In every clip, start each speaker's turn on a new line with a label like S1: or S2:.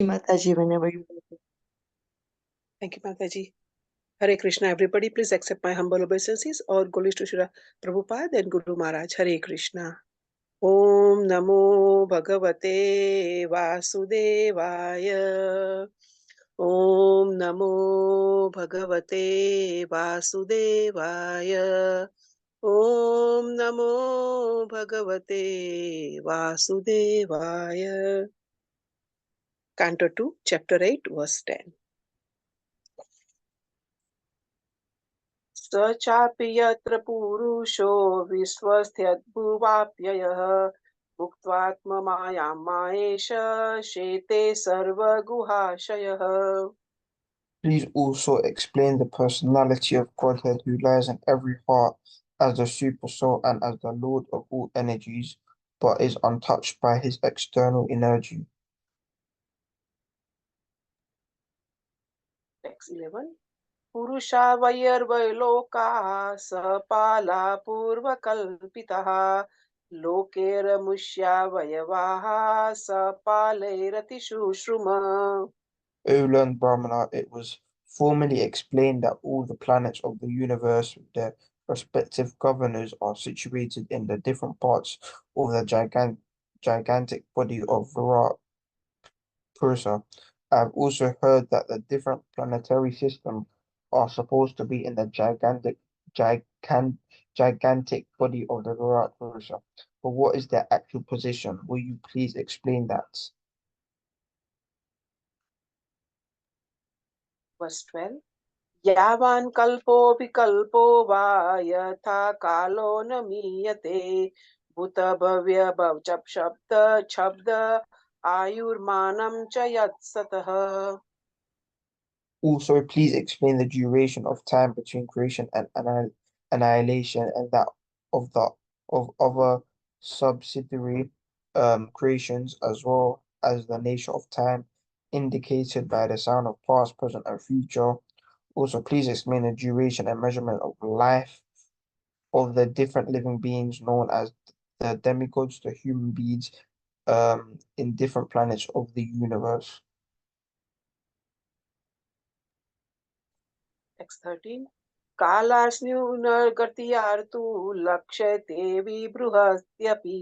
S1: Mataji, whenever you
S2: Thank you, Mataji. Hare Krishna, everybody. Please accept my humble obeisances. All glories to Shri Prabhupada and Guru Maharaj. Hare Krishna. Om Namo Bhagavate Vasudevaya. Om Namo Bhagavate Vasudevaya. Om Namo Bhagavate Vasudevaya. Canto 2, Chapter 8, Verse 10. स चापि यत्र पुरुषो विश्वस्थ्यद्भुवाप्ययः मुक्त्वात्ममायां मायेश शेते सर्वगुहाशयः.
S3: Please also explain the personality of Godhead who lies in every heart as the super soul and as the Lord of all energies, but is untouched by his external energy.
S2: Text 11. पुरुषा वैर्वैलोकाः सपाला पूर्वकल्पितः लोकेरमुष्यावयवाः सपालैरतिशुश्रुम.
S3: O learned Brahmana, it was formerly explained that all the planets of the universe with their respective governors are situated in the different parts of the gigantic body of Virat Purusha. I have also heard that the different planetary systems are supposed to be in the gigan, gigantic body of the Virat Purusha. But what is their actual position? Will you please explain that?
S2: Verse 12. यावान् कल्पोऽपि कल्पो वा यथा कालो न मीयते भूतभव्य भवचप शब्द आयुर्मानं च यत्सतः.
S3: Also, please explain the duration of time between creation and annihilation, and that of the of other subsidiary creations, as well as the nature of time indicated by the sound of past, present, and future. Also, please explain the duration and measurement of life of the different living beings known as the demigods, the human beings, in different planets of the universe.
S2: Text 13. कालास्न्यूनगत्यार्तु लक्ष्यते विबृहस्त्यपि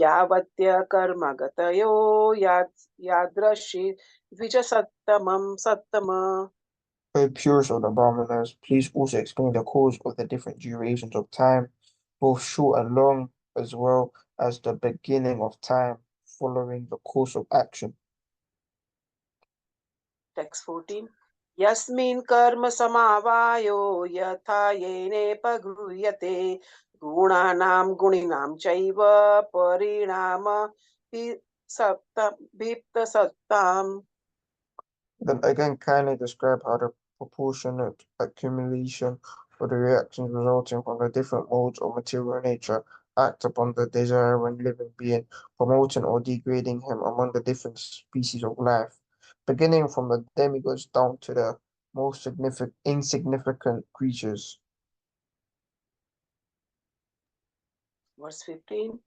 S2: यावत्य कर्मगतयो यादृशि द्विजसत्तमं सत्तम.
S3: O purest of the Brahmanas, please also explain the cause of the different durations of time, both short and long, as well as the beginning of time following the course of action.
S2: Text 14. यस्मिन् कर्म समावायो यथा येनेपगृह्यते गुणानां गुणिनां चैव परिणाम भिप्तसत्ताम्.
S3: Then again, kindly describe how the proportionate accumulation of the reactions resulting from the different modes of material nature act upon the desiring living being, promoting or degrading him among the different species of life, beginning from the demigods down to the most insignificant creatures.
S2: Verse 15.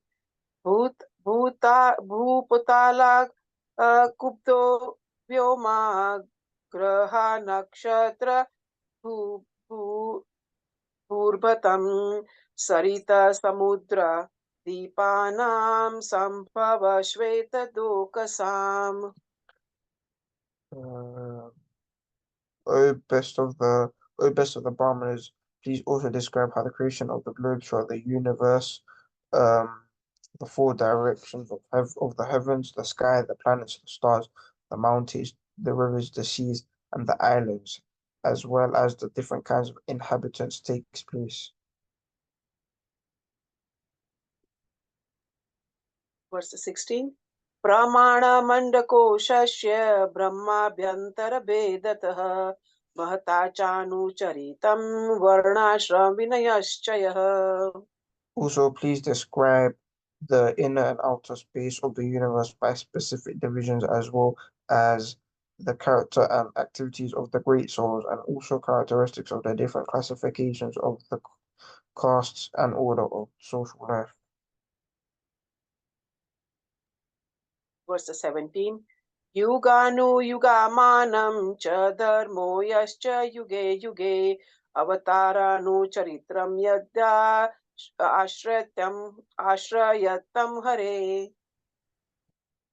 S2: भूपताला कुब्धो Vyoma ग्रह नक्षत्र भूर्भतं सरित समुद्र दीपानां संभव श्वेतदोकसाम्.
S3: Uh, O best of the Brahmanas, please also describe how the creation of the globes throughout the universe, um, the four directions of the heavens, the sky, the planets, the stars, the mountains, the rivers, the seas, and the islands, as well as the different kinds of inhabitants takes place.
S2: Verse 16. प्रमाणमण्डकोशस्य ब्रह्माभ्यन्तरभेदतः महता चानुचरितं वर्णाश्रमविनयश्चयः.
S3: Also, please describe the inner and outer space of the universe by specific divisions, as well as the character and activities of the great souls, and also characteristics of the different classifications of the castes and order of social life.
S2: Verse 17. युगानुयुगामानं च धर्मो यश्च युगे युगे अवतारानुचरित्रं यद्या आश्रयत्तं हरे.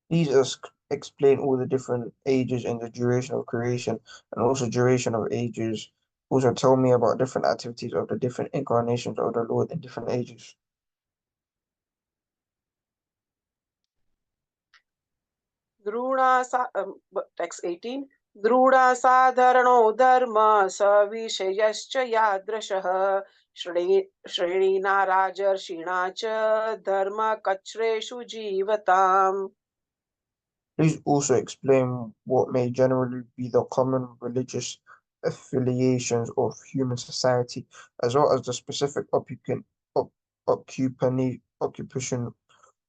S3: Please explain all the different ages and the duration of creation and also duration of ages. Also tell me about different activities of the different incarnations of the Lord in different ages.
S2: Text 18. दृढासाधरणो धर्म स विषयश्च यादृशः श्रेणीना राजर्षिणा च धर्मकच्छ्रेषु जीवताम्.
S3: Please also explain what may generally be the common religious affiliations of human society, as well as the specific op, occupation,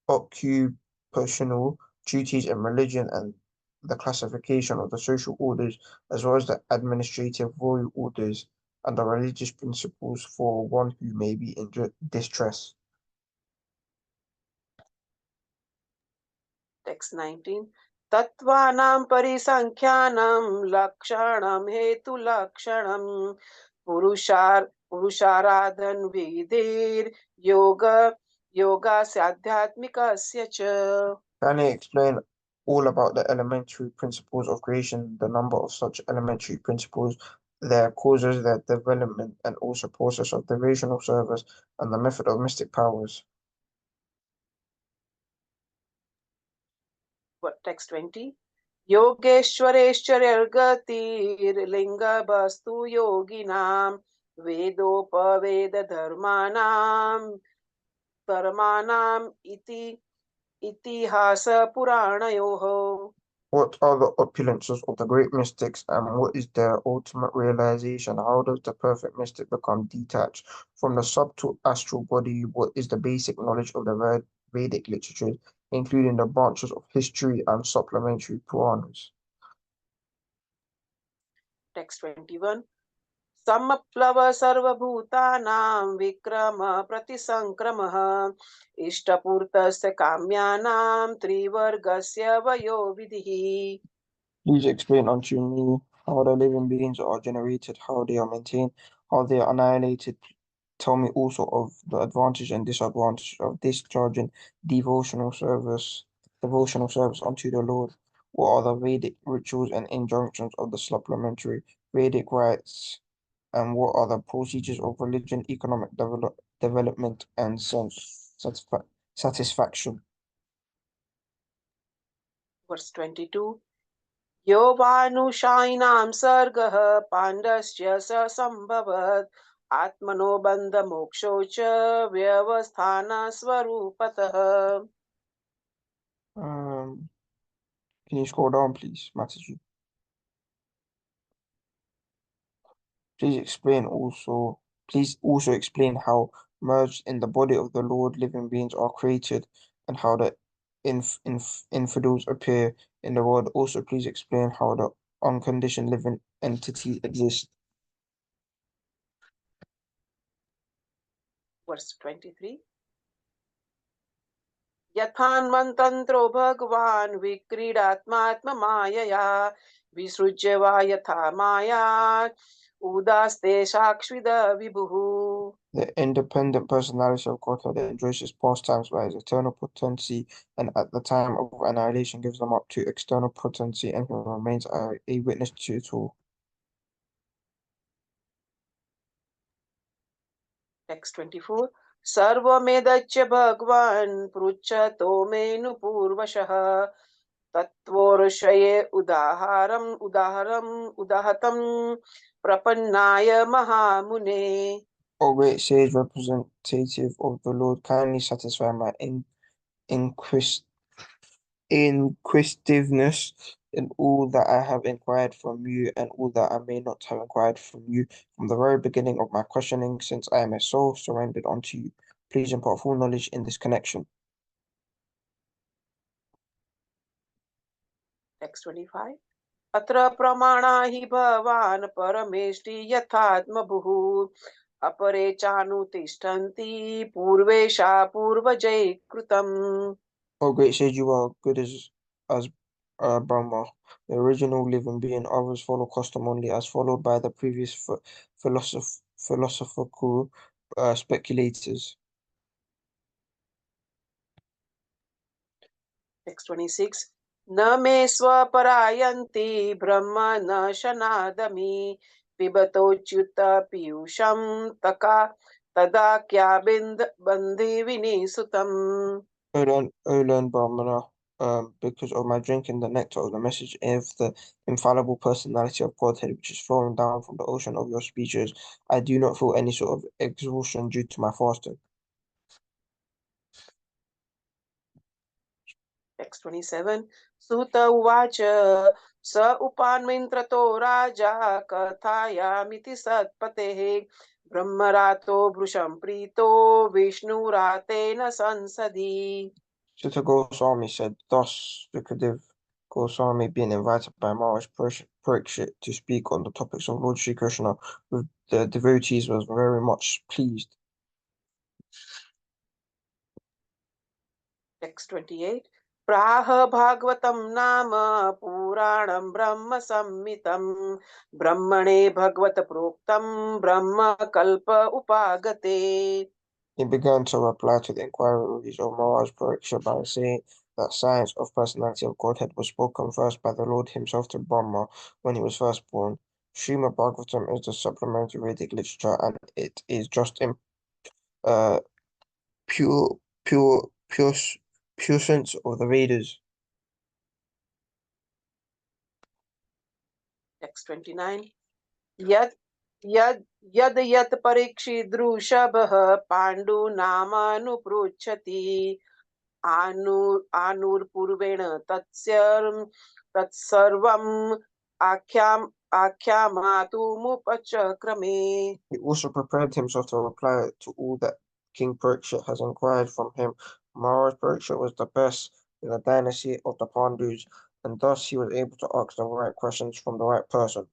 S3: occupational duties in religion and the classification of the social orders, as well as the administrative royal orders and the religious principles for one who may be in distress.
S2: Text 19. तत्त्वानां परिसङ्ख्यानं लक्षणं हेतुलक्षणं पुरुषाराधन विधिर्योग योगास्याध्यात्मिकस्य च.
S3: Can you explain all about the elementary principles of creation, the number of such elementary principles, their causes, their development, and also process of devotional service, and the method of mystic powers?
S2: Text 20. योगेश्वरेश्वर्यर्गतिर्लिङ्गवस्तु योगिनां वेदोपवेदधर्माणां इतिहासपुराणयोः.
S3: What are the opulences of the great mystics, and what is their ultimate realization? How does the perfect mystic become detached from the subtle astral body? What is the basic knowledge of the Vedic literatures, including the branches of history and supplementary Puranas?
S2: Text 21. समप्लव सर्वभूतानां Vikram प्रतिसङ्क्रमः इष्टपूर्तस्य काम्यानां त्रिवर्गस्य वयोविधिः.
S3: Please explain unto me how the living beings are generated, how they are maintained, how they are annihilated. Tell me also of the advantage and disadvantage of discharging devotional service unto the Lord. What are the Vedic rituals and injunctions of the supplementary Vedic rites? And what are the procedures of religion, economic development, and satisfaction?
S2: Verse 22. यो वानुषायिणां सर्गः पाण्डस्य स सम्भवत् आत्मनो बन्धमोक्षौ च व्यवस्थानस्वरूपतः.
S3: Can you scroll down, please, Mataji? Please also explain how merged in the body of the Lord living beings are created and how the infidels appear in the world. Also, please explain how the unconditioned living entity exists.
S2: Verse 23. यथान्वन्तन्त्रो भगवान् विक्रीडात्मात्ममायया विसृज्य वा यथा माया उदास्ते साक्षिद विभुः.
S3: The independent personality of God that enjoys his pastimes by his eternal potency, and at the time of annihilation gives them up to external potency, and he remains a witness to it all.
S2: Text 24. सर्वमेदच्च भगवान् पृच्छतो मेनुपूर्वशः तत्त्वोर्षये उदाहतं प्रपन्नाय महामुने.
S3: O great sage representative of the Lord, kindly satisfy my inquis inquisitiveness in all that I have inquired from you and all that I may not have inquired from you from the very beginning of my questioning, since I am a soul surrendered unto you. Please impart full knowledge in this connection.
S2: Text 25. अत्र प्रमाणा हि भवान् परमेष्टि यथात्मभुः अपरे चानुतिष्ठन्ति पूर्वेशा पूर्वजैः कृतम्.
S3: O great sage, you are good as Brahma, the original living being. Others follow custom only, as followed by the previous philosophical speculators.
S2: Text 26. न मे स्वपरायन्ति ब्रह्म न शनादमि पिबतोच्युत पीयूषं तदा क्या बन्धि विनिसुतम्.
S3: O learned Brahmana, because of my drinking the nectar of the message of the infallible personality of Godhead, which is flowing down from the ocean of your speeches, I do not feel any sort of exhaustion due to my fasting.
S2: Text 27. Suta uvacha स उपान्मिन्त्रतो राजा कथायामिति सत्पतेः ब्रह्मरातो भृशं Preeto विष्णुरातेन संसदि.
S3: Sutta Goswami said, thus Sukadev Goswami, being invited by Maharaj Parikshit to speak on the topics of Lord Sri Krishna with the devotees, was very much pleased.
S2: Text 28. प्राह भागवतं नाम पुराणं ब्रह्म संहितं ब्रह्मणे भगवत प्रोक्तं ब्रह्म कल्प उपागते.
S3: He began to reply to the inquiries of Maharaj Parikshit by saying that science of personality of Godhead was spoken first by the Lord himself to Brahma when he was first born. Srimad Bhagavatam is the supplementary Vedic literature, and it is just in uh, pure, pure, pure, pure sense of the Vedas.
S2: Text 29. यत् यद् यद् यत् परीक्षिदृषभः पाण्डुनामानुपृच्छति आनुर्पूर्वेण तत्सर्वम् आख्यामातुमुपचक्रमे.
S3: He also prepared himself to reply to all that King Parikshit has inquired from him. Maharaj Parikshit was the best in the dynasty of the Pandus, and thus he was able to ask the right questions from the right person.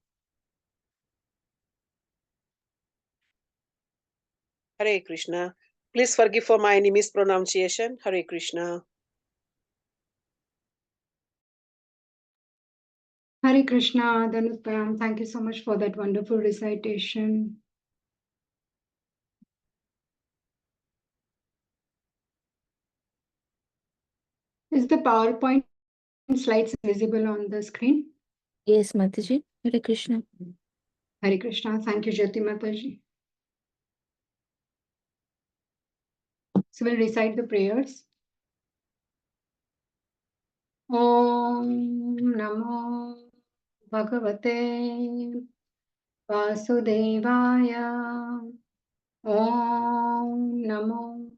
S2: Hare Krishna. Please forgive for my any mispronunciation. Hare Krishna.
S1: Hare Krishna, Danutpayam. Thank you so much for that wonderful recitation. Is the PowerPoint slides visible on the screen?
S4: Yes, Mataji. Hare Krishna.
S1: Hare Krishna. Thank you, Jyoti Mataji. So we'll recite the prayers. Om Namo Bhagavate Vasudevaya. Om Namo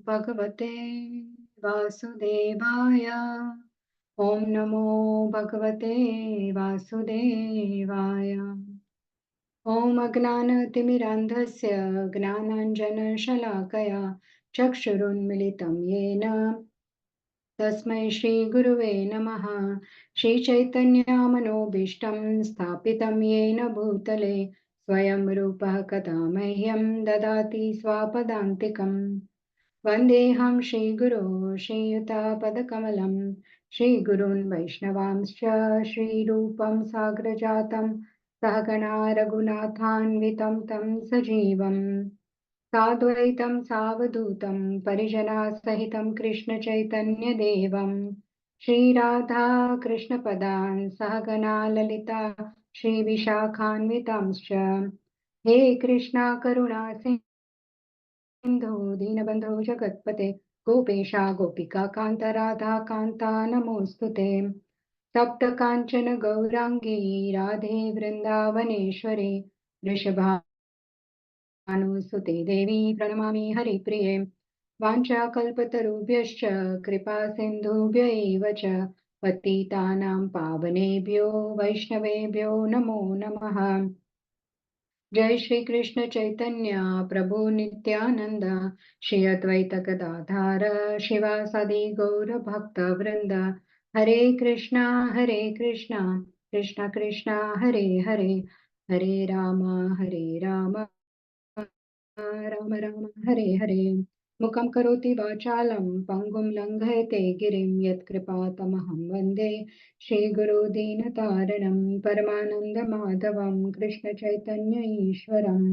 S1: Bhagavate Vasudevaya. Om Namo Bhagavate Vasudevaya. Om Agnanatimirandhasya Gnananjana-shalakaya Chakshurunmilitam Yena Tasmai Shri Guruve Namaha. Shri Chaitanya Manobishtam Sthapitam Yena Bhutale Swayam Rupa Kadamahyam Dadati Swapadantikam. Vandeham Shri Guru Shri Yuta Padakamalam Shri Gurun Vaishnavamscha Shri Rupam Sagrajatam Sahagana Raghunathanvitam Tam Sajivam Sadvaitam Savadutam Parijana Sahitam Krishna Chaitanya Devam Shri Radha Krishna Padan Sahagana Lalita Shri Vishakhanvitamscha He Krishna Karuna Sindhu Dinabandhu Jagatpate Gopesha Gopika Kanta Radha Kanta Namostute Sapta Kanchana Gaurangi Radhe Vrindavaneshwari Rishabhanusute Devi Pranamami Haripriye Vancha Kalpatarubhyascha Kripa Sindhubhya eva cha Patitanam Pavanebhyo Vaishnavebhyo Namo Namaha. जय श्री कृष्ण चैतन्य प्रभु नित्यानंद श्री अद्वैत गदाधार शिवासादि गौर भक्त वृंद हरे कृष्णा कृष्णा कृष्णा हरे हरे हरे राम राम राम हरे हरे मुखं करोति वाचालं पङ्गुं लङ्घयते गिरिं यत्कृपातमहं वन्दे श्रीगुरो दीनतारणं परमानन्दमाधवं कृष्णचैतन्य ईश्वरम्।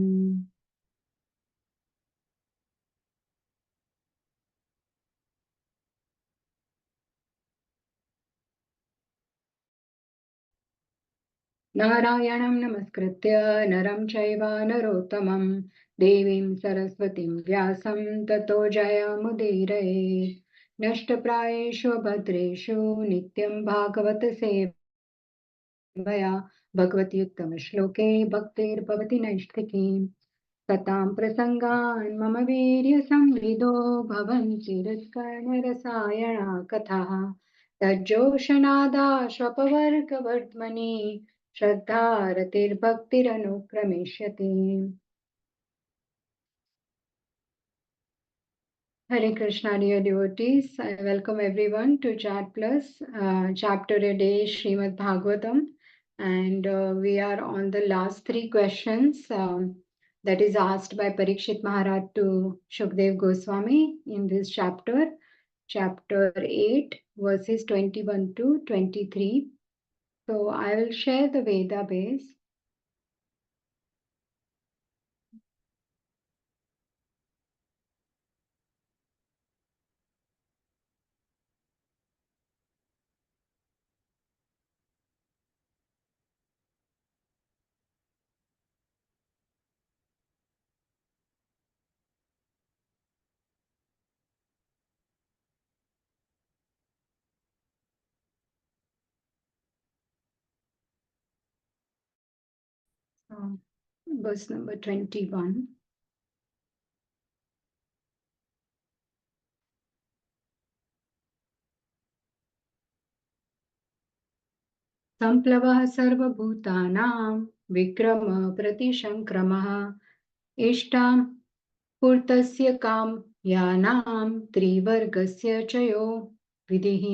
S1: नारायणं नमस्कृत्य नरं चैव नरोत्तमं देवीं सरस्वतीं व्यासं ततो जयमुदीरये। नष्टप्रायेषु भद्रेषु नित्यं भागवत सेवया भगवति उत्तमश्लोके भक्तिर्भवति नैष्ठिकी। सतां प्रसङ्गान् मम वीर्यसंविदो भवन्ति हृत्कर्णरसायना कथाः तज्जोषनादाश्वपवर्गवर्ध्मनि श्रद्धारतिर्भक्तिरनुक्रमिष्यति। Hare Krishna, dear devotees. I welcome everyone to Chat Plus, chapter a day, Srimad Bhagavatam. And we are on the last three questions that is asked by Parikshit Maharaj to Shukdev Goswami in this chapter, chapter 8, verses 21 to 23. So I will share the Veda base. Verse number 21. संप्लवः सर्वभूतानां विक्रम प्रतिशङ्क्रमः इष्टां पूर्तस्य कामयानां त्रिवर्गस्य च यो विधिः.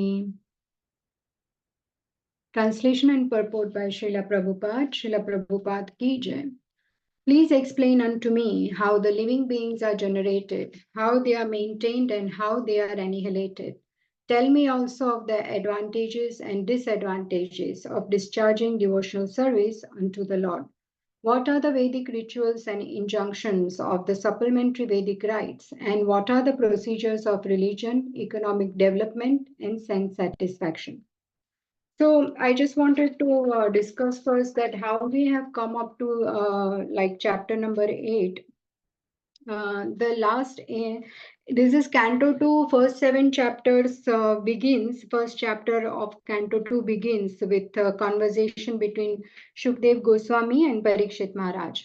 S1: Translation and purport by Srila Prabhupada. Srila Prabhupada ki jai. Please explain unto me how the living beings are generated, how they are maintained, and how they are annihilated. Tell me also of the advantages and disadvantages of discharging devotional service unto the Lord. What are the Vedic rituals and injunctions of the supplementary Vedic rites? And what are the procedures of religion, economic development, and sense satisfaction? So I just wanted to discuss first that how we have come up to like chapter number 8. The last, this is Canto 2, first 7 chapters begins, first chapter of Canto 2 begins with a conversation between Shukdev Goswami and Parikshit Maharaj.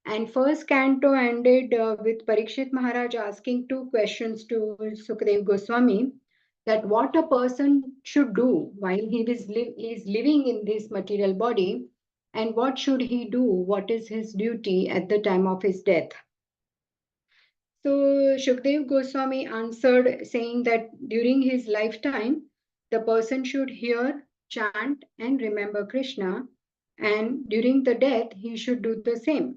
S1: And first canto ended with Parikshit Maharaj asking two questions to Shukdev Goswami, that what a person should do while he is living in this material body, and what should he do, what is his duty at the time of his death. So Shukdev Goswami answered saying that during his lifetime, the person should hear, chant, and remember Krishna, and during the death, he should do the same.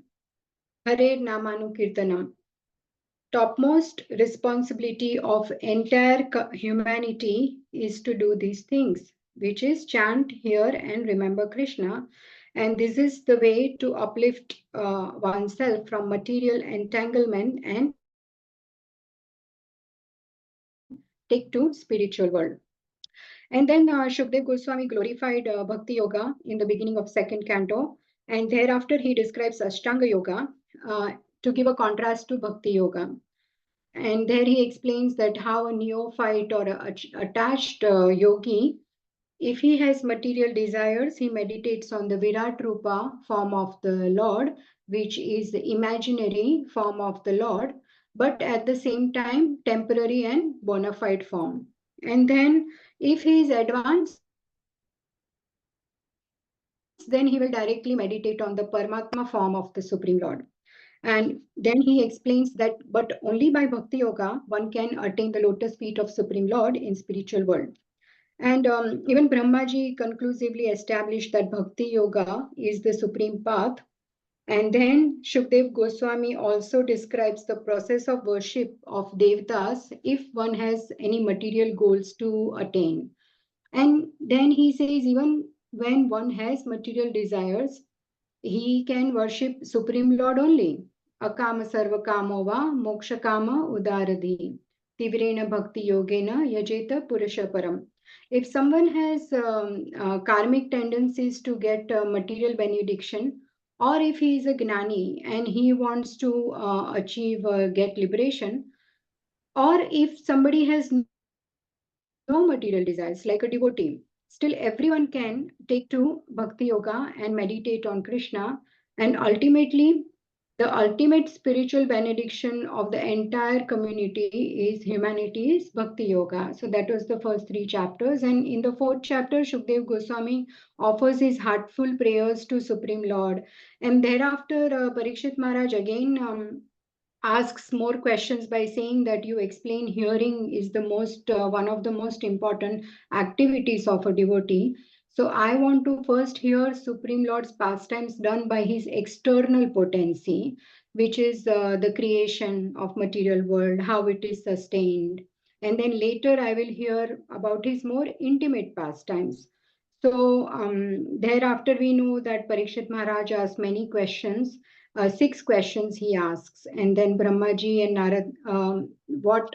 S1: Hare Namanukirtanam. Topmost responsibility of entire humanity is to do these things, which is chant, hear, and remember Krishna. And this is the way to uplift oneself from material entanglement and take to spiritual world. And then Shukdev Goswami glorified Bhakti Yoga in the beginning of second canto. And thereafter he describes Ashtanga Yoga to give a contrast to Bhakti Yoga. And there he explains that how a neophyte or attached yogi, if he has material desires, he meditates on the Virat Rupa form of the Lord, which is the imaginary form of the Lord, but at the same time temporary and bona fide form. And then if he is advanced, then he will directly meditate on the Paramatma form of the Supreme Lord. And then he explains that, but only by Bhakti Yoga, one can attain the lotus feet of Supreme Lord in spiritual world. And even Brahmaji conclusively established that Bhakti Yoga is the supreme path And then Shukdev Goswami also describes the process of worship of Devatas if one has any material goals to attain. And then he says, even when one has material desires, he can worship Supreme Lord only. Akama sarva kamova moksha kama udaradhi. Tivrena bhakti yogena yajeta purusha param. If someone has karmic tendencies to get material benediction, or if he is a gnani and he wants to achieve get liberation, or if somebody has no material desires like a devotee, still everyone can take to bhakti yoga and meditate on Krishna, and ultimately the ultimate spiritual benediction of the entire community is humanity's bhakti yoga. So that was the first three chapters, and in the fourth chapter Shukdev Goswami offers his heartful prayers to Supreme Lord. And thereafter Parikshit Maharaj again asks more questions by saying that you explain hearing is the most one of the most important activities of a devotee. So I want to first hear Supreme Lord's pastimes done by his external potency, which is the creation of material world, how it is sustained. And then later I will hear about his more intimate pastimes. So thereafter we know that Parikshit Maharaj asked many questions, six questions he asks, and then Brahmaji and Narad, what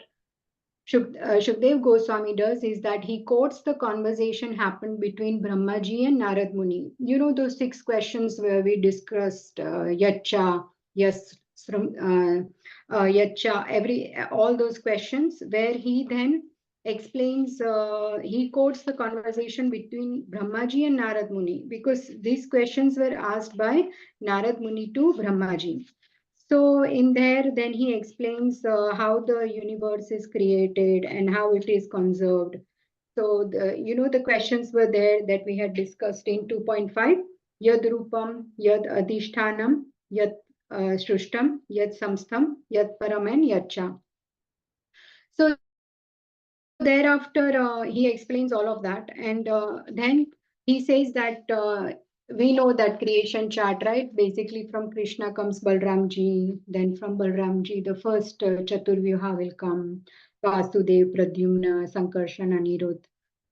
S1: Shukdev Goswami does is that he quotes the conversation happened between Brahmaji and Narad Muni. You know those six questions where we discussed Yacha, yes, Yacha, all those questions where he then explains, he quotes the conversation between Brahmaji and Narad Muni because these questions were asked by Narad Muni to Brahmaji. So in there, then he explains how the universe is created and how it is conserved. So the questions were there that we had discussed in 2.5. Yad rupam, yad adhishthanam, yad srushtam, yad samstam, yad param, and yad cha. So thereafter, he explains all of that. And then he says that we know that creation chart, right? Basically, from Krishna comes Balramji. Then from Balramji, the first Chaturvyuha will come. Vasudev, Pradyumna, Sankarshan, Anirudh.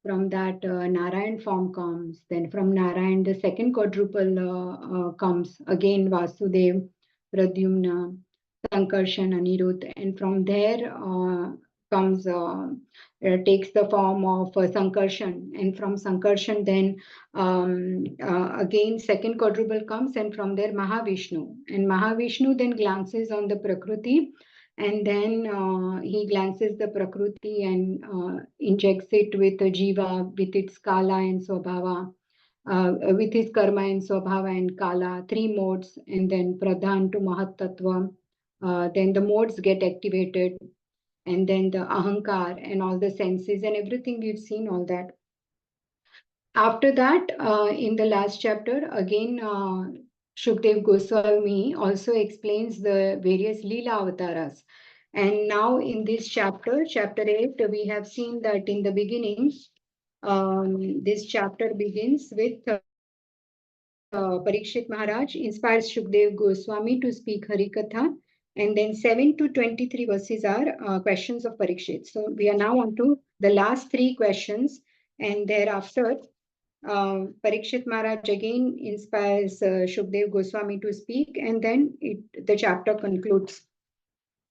S1: From that, Narayan form comes. Then from Narayan, the second quadruple comes. Again, Vasudev, Pradyumna, Sankarshan, Anirudh. And from there comes takes the form of Sankarshan, and from Sankarshan then again second quadruple comes, and from there Mahavishnu, and Mahavishnu then glances on the Prakriti, and then he glances the Prakriti and injects it with Jiva, with its Kala and Swabhava, with his Karma and Swabhava and Kala, three modes, and then Pradhan to Mahat Tattva. Then the modes get activated, and then the ahankar and all the senses and everything, we've seen all that. After that, in the last chapter, again, Shukdev Goswami also explains the various Leela avatars. And now in this chapter, chapter 8, we have seen that in the beginning, this chapter begins with Parikshit Maharaj inspires Shukdev Goswami to speak Harikatha. And then 7 to 23 verses are questions of Parikshit. So we are now on to the last three questions. And thereafter, Parikshit Maharaj again inspires Shukdev Goswami to speak. And then the chapter concludes.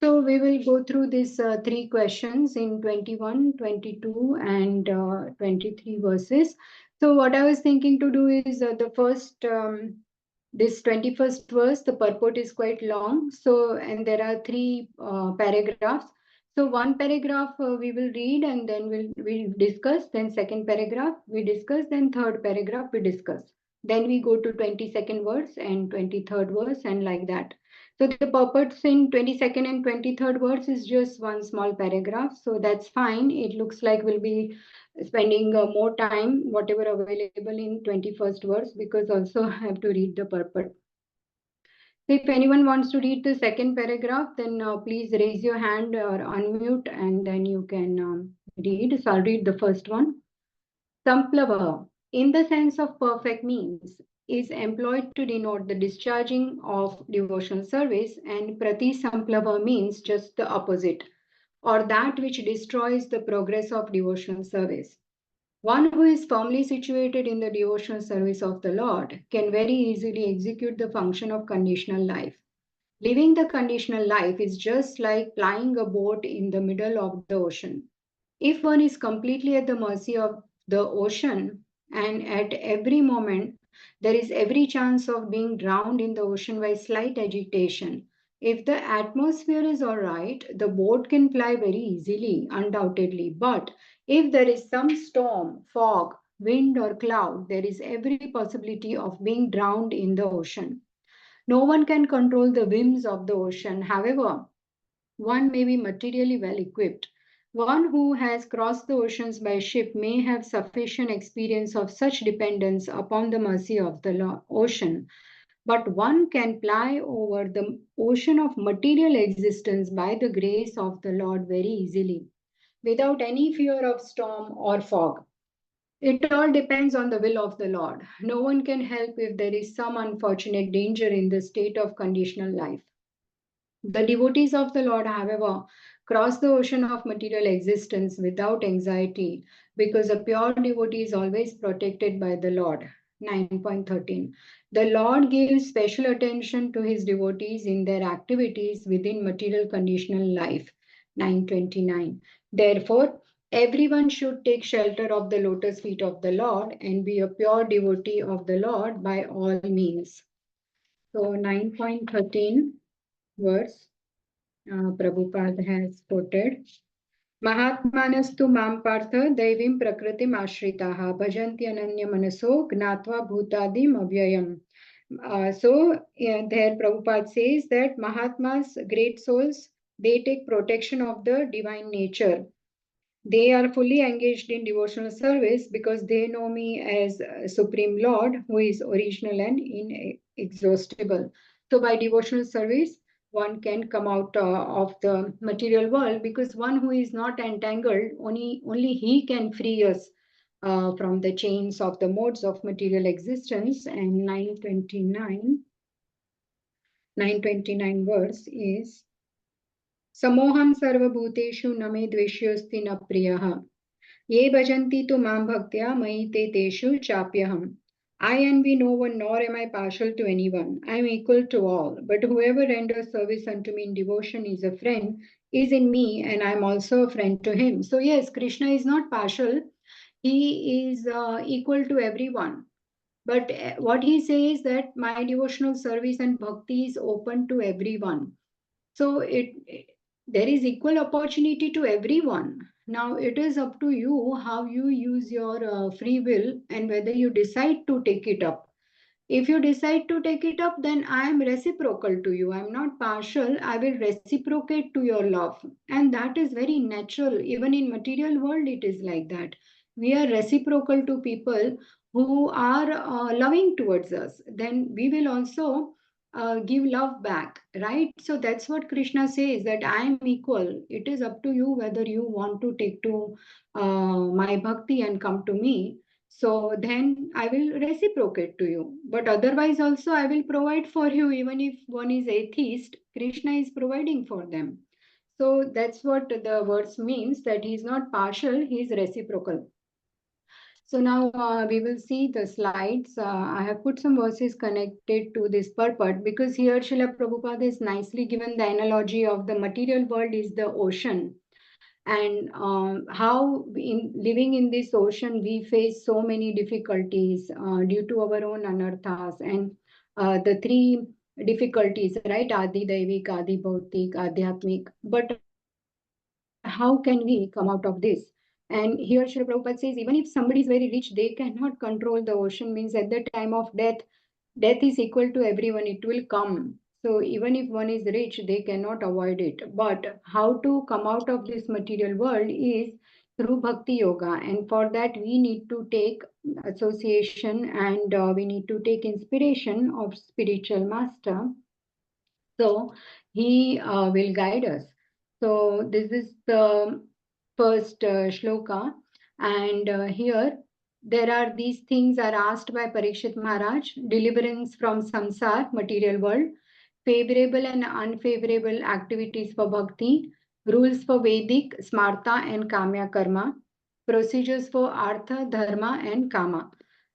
S1: So we will go through these three questions in 21, 22, and 23 verses. So what I was thinking to do is the first, this 21st verse, the purport is quite long. So, and there are three paragraphs. So one paragraph we will read and then we'll discuss. Then second paragraph we discuss. Then third paragraph we discuss. Then we go to 22nd verse and 23rd verse and like that. So the purports in 22nd and 23rd verse is just one small paragraph. So that's fine. It looks like we'll be spending more time, whatever available in 21st verse, because also I have to read the purport. If anyone wants to read the second paragraph, then please raise your hand or unmute and then you can read. So I'll read the first one. Samplava, in the sense of perfect means, is employed to denote the discharging of devotional service, and Prati Samplava means just the opposite, or that which destroys the progress of devotional service. One who is firmly situated in the devotional service of the Lord can very easily execute the function of conditional life. Living the conditional life is just like plying a boat in the middle of the ocean. If one is completely at the mercy of the ocean, and at every moment there is every chance of being drowned in the ocean by slight agitation, if the atmosphere is all right, the boat can fly very easily, undoubtedly. But if there is some storm, fog, wind, or cloud, there is every possibility of being drowned in the ocean. No one can control the whims of the ocean. However, one may be materially well equipped. One who has crossed the oceans by ship may have sufficient experience of such dependence upon the mercy of the ocean. But one can ply over the ocean of material existence by the grace of the Lord very easily, without any fear of storm or fog. It all depends on the will of the Lord. No one can help if there is some unfortunate danger in the state of conditional life. The devotees of the Lord, however, cross the ocean of material existence without anxiety, because a pure devotee is always protected by the Lord. 9.13. The Lord gives special attention to his devotees in their activities within material conditional life. 9.29. Therefore, everyone should take shelter of the lotus feet of the Lord and be a pure devotee of the Lord by all means. So 9.13 verse Prabhupada has quoted. Mahatmanastu mam partha daivim prakritim ashritaha bhajanti ananya manaso gnatva bhutadim avyayam. There Prabhupada says that Mahatmas, great souls, they take protection of the divine nature. They are fully engaged in devotional service because they know me as Supreme Lord, who is original and inexhaustible. So, by devotional service, one can come out of the material world, because one who is not entangled, only he can free us from the chains of the modes of material existence. And 929 verse is Samoham sarvabhuteshu name dveshyosti na priyaha. Ye bhajanti tu mam bhaktya mahi te teshu chapyaham. I envy no one, nor am I partial to anyone. I am equal to all. But whoever renders service unto me in devotion is a friend, is in me, and I am also a friend to him. So yes, Krishna is not partial. He is equal to everyone. But what he says that my devotional service and bhakti is open to everyone. So there is equal opportunity to everyone. Now it is up to you how you use your free will and whether you decide to take it up. If you decide to take it up, then I am reciprocal to you. I am not partial. I will reciprocate to your love. And that is very natural. Even in material world, it is like that. We are reciprocal to people who are loving towards us. Then we will also give love back, right? So that's what Krishna says, that I am equal. It is up to you whether you want to take to my bhakti and come to me. So then I will reciprocate to you. But otherwise also I will provide for you. Even if one is atheist, Krishna is providing for them. So that's what the words means, that he is not partial, he is reciprocal. So now we will see the slides. I have put some verses connected to this purport, because here Srila Prabhupada is nicely given the analogy of the material world is the ocean, and how in living in this ocean we face so many difficulties due to our own anarthas, and the three difficulties, right? Adi Daivik, Adi Bhautik, Adhyatmik. But how can we come out of this? And here Srila Prabhupada says, even if somebody is very rich, they cannot control the ocean. Means at the time of death, death is equal to everyone, it will come. So even if one is rich, they cannot avoid it. But how to come out of this material world is through bhakti yoga, and for that we need to take association, and we need to take inspiration of spiritual master. So he will guide us. So this is the first shloka, and here there are these things are asked by Parikshit Maharaj: deliverance from samsar, material world, favorable and unfavorable activities for bhakti, rules for Vedic, smarta and kamya karma, procedures for artha, dharma and kama.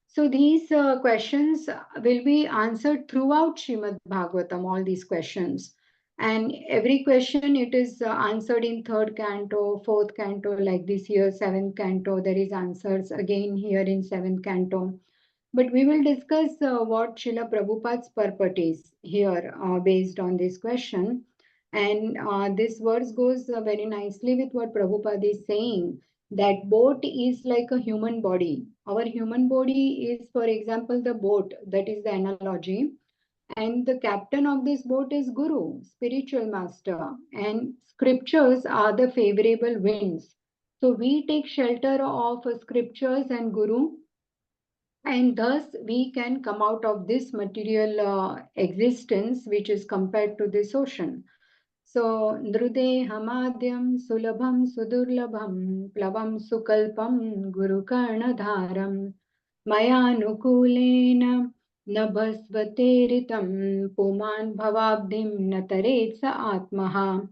S1: So these questions will be answered throughout Srimad Bhagavatam, all these questions. And every question it is answered in third canto, fourth canto, like this year, seventh canto, there is answers again here in seventh canto. But we will discuss what Srila Prabhupada's purport is here based on this question. And this verse goes very nicely with what Prabhupada is saying, that boat is like a human body. Our human body is, for example, the boat, that is the analogy. And the captain of this boat is Guru, spiritual master. And scriptures are the favorable winds. So we take shelter of scriptures and Guru, and thus we can come out of this material existence which is compared to this ocean. So Nrude Hamadyam Sulabham Sudurlabham Plavam Sukalpam Guru Karnadharam Mayanukulena Nabhasvateritam Puman Bhavabdim Nataretsa Atmaha.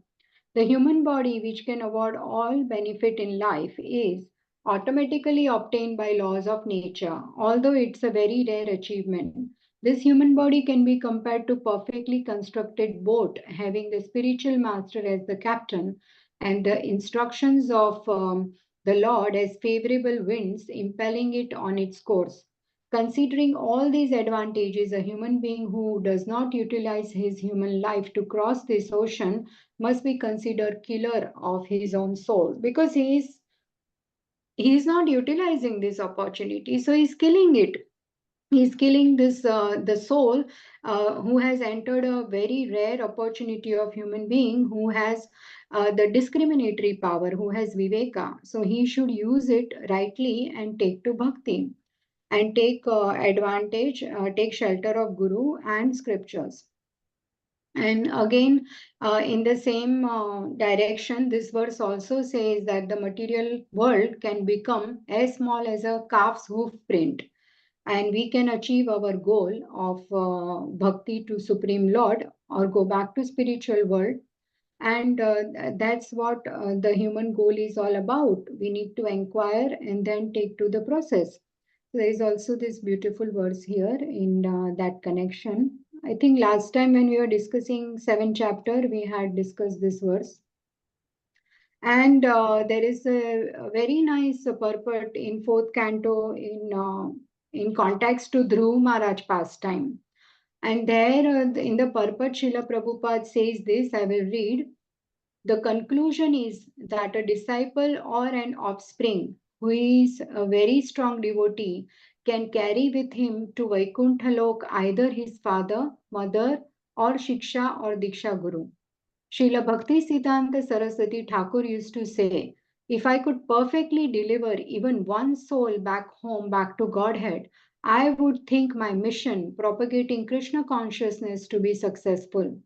S1: The human body, which can award all benefit in life, is automatically obtained by laws of nature, although it's a very rare achievement. This human body can be compared to perfectly constructed boat having the spiritual master as the captain and the instructions of the Lord as favorable winds impelling it on its course. Considering all these advantages, a human being who does not utilize his human life to cross this ocean must be considered killer of his own soul, because he is not utilizing this opportunity, so he's killing it. He's killing this the soul who has entered a very rare opportunity of human being who has the discriminatory power, who has viveka. So he should use it rightly and take to bhakti and take advantage, take shelter of Guru and scriptures. And again, in the same direction, this verse also says that the material world can become as small as a calf's hoof print, and we can achieve our goal of bhakti to Supreme Lord or go back to spiritual world. And that's what the human goal is all about. We need to inquire and then take to the process. There is also this beautiful verse here in that connection. I think last time when we were discussing 7th chapter, we had discussed this verse. And there is a very nice purport in 4th canto in context to Dhruv Maharaj pastime. And there in the purport, Srila Prabhupada says this, I will read. The conclusion is that a disciple or an offspring who is a very strong devotee can carry with him to Vaikuntha Lok either his father, mother, or Shiksha or Diksha Guru. Srila Bhakti Siddhanta Saraswati Thakur used to say, if I could perfectly deliver even one soul back home, back to Godhead, I would think my mission, propagating Krishna consciousness, to be successful.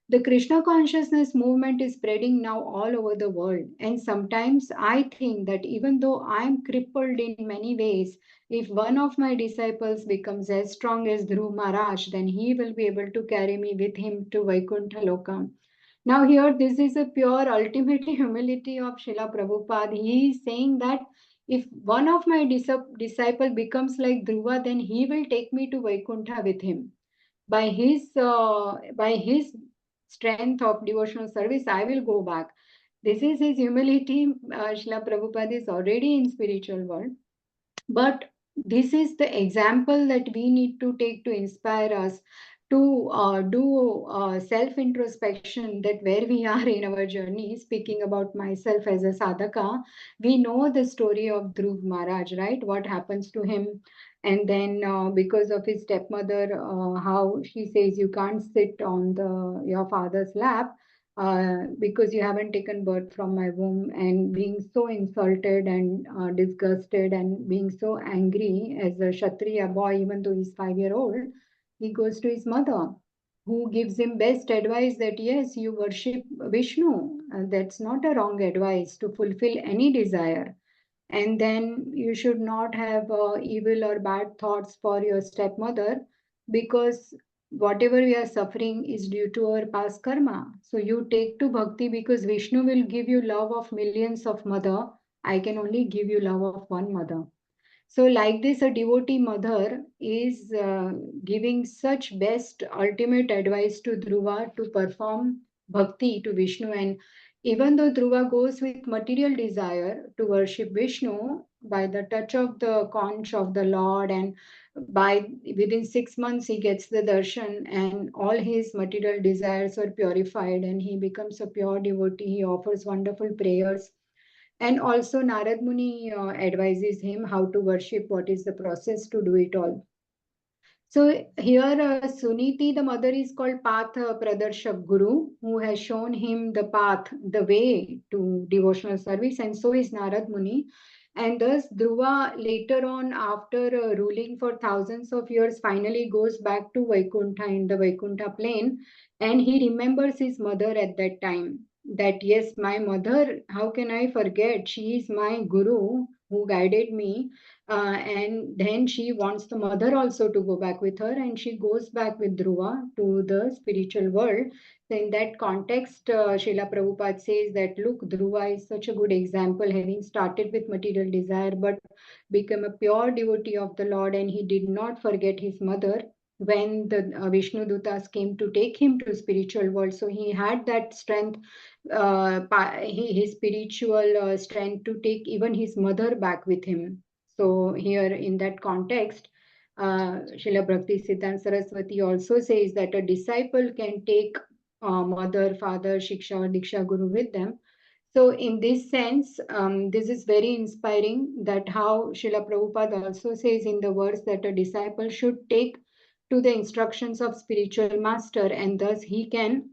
S1: The Krishna consciousness movement is spreading now all over the world. And sometimes I think that even though I am crippled in many ways, if one of my disciples becomes as strong as Dhruv Maharaj, then he will be able to carry me with him to Vaikuntha Lokam. Now, here, this is a pure ultimate humility of Srila Prabhupada. He is saying that if one of my disciple becomes like Dhruva, then he will take me to Vaikuntha with him. By his strength of devotional service, I will go back. This is his humility. Srila Prabhupada is already in spiritual world. But this is the example that we need to take to inspire us to do self-introspection, that where we are in our journey. Speaking about myself as a sadhaka, we know the story of Dhruv Maharaj, right? What happens to him. And then because of his stepmother, how she says you can't sit on your father's lap because you haven't taken birth from my womb, and being so insulted and disgusted and being so angry as a Kshatriya boy, even though he's 5 year old, he goes to his mother, who gives him best advice that yes, you worship Vishnu. That's not a wrong advice to fulfill any desire. And then you should not have evil or bad thoughts for your stepmother, because whatever we are suffering is due to our past karma. So you take to bhakti, because Vishnu will give you love of millions of mother. I can only give you love of one mother. So, like this, a devotee mother is giving such best ultimate advice to Dhruva to perform bhakti to Vishnu. And even though Dhruva goes with material desire to worship Vishnu by the touch of the conch of the Lord, and by within 6 months he gets the darshan, and all his material desires are purified, and he becomes a pure devotee. He offers wonderful prayers, and also Narad Muni advises him how to worship, what is the process to do it all. So here Suniti, the mother, is called Path Pradarshak Guru, who has shown him the path, the way to devotional service, and so is Narad Muni. And thus Dhruva later on, after ruling for thousands of years, finally goes back to Vaikuntha, in the Vaikuntha plain, and he remembers his mother at that time. That yes, my mother, how can I forget? She is my guru who guided me, and then she wants the mother also to go back with her, and she goes back with Dhruva to the spiritual world. So in that context, Srila Prabhupada says that, look, Dhruva is such a good example, having started with material desire, but become a pure devotee of the Lord, and he did not forget his mother when the Vishnu Dutas came to take him to spiritual world. So he had that strength, his spiritual strength, to take even his mother back with him. So here in that context, Srila Bhakti Siddhanta Saraswati also says that a disciple can take mother, father, Shiksha or Diksha Guru with them. So in this sense, this is very inspiring, that how Srila Prabhupada also says in the verse that a disciple should take to the instructions of spiritual master, and thus he can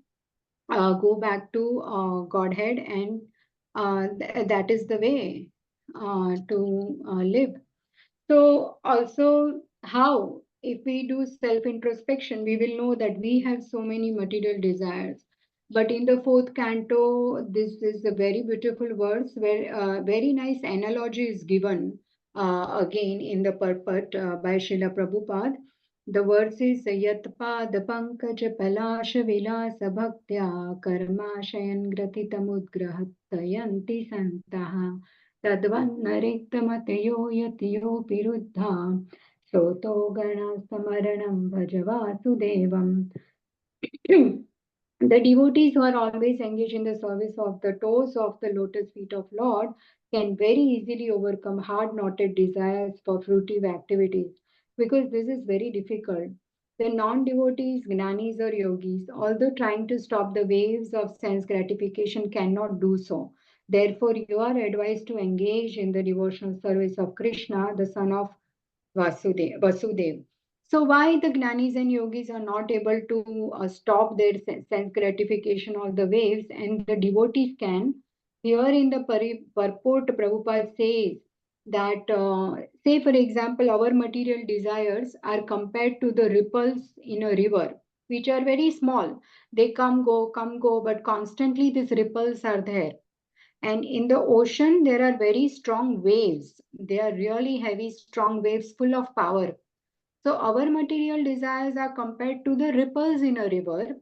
S1: go back to Godhead, and that is the way to live. So also, how, if we do self-introspection, we will know that we have so many material desires. But in the fourth canto, this is a very beautiful verse where very nice analogy is given again in the purport by Srila Prabhupada. The verse is Yatpad Pankaj Palasha Vilasa Bhaktya Karmashayan Gratitamudgrahattayanti Santaha तद्वन्नरिक्तमतयो यतियोऽपि रुद्धा सोतो गणसमरणं भज वासुदेवम्. The devotees who are always engaged in the service of the toes of the lotus feet of Lord can very easily overcome hard-knotted desires for fruitive activities, because this is very difficult. The non-devotees, gnanis or yogis, although trying to stop the waves of sense gratification, cannot do so. Therefore, you are advised to engage in the devotional service of Krishna, the son of Vasudev. So why the Gnanis and Yogis are not able to stop their sense gratification or the waves, and the devotees can? Here in the purport, Prabhupada says that, say for example, our material desires are compared to the ripples in a river, which are very small. They come, go, but constantly these ripples are there. And in the ocean, there are very strong waves. They are really heavy, strong waves full of power. So our material desires are compared to the ripples in a river,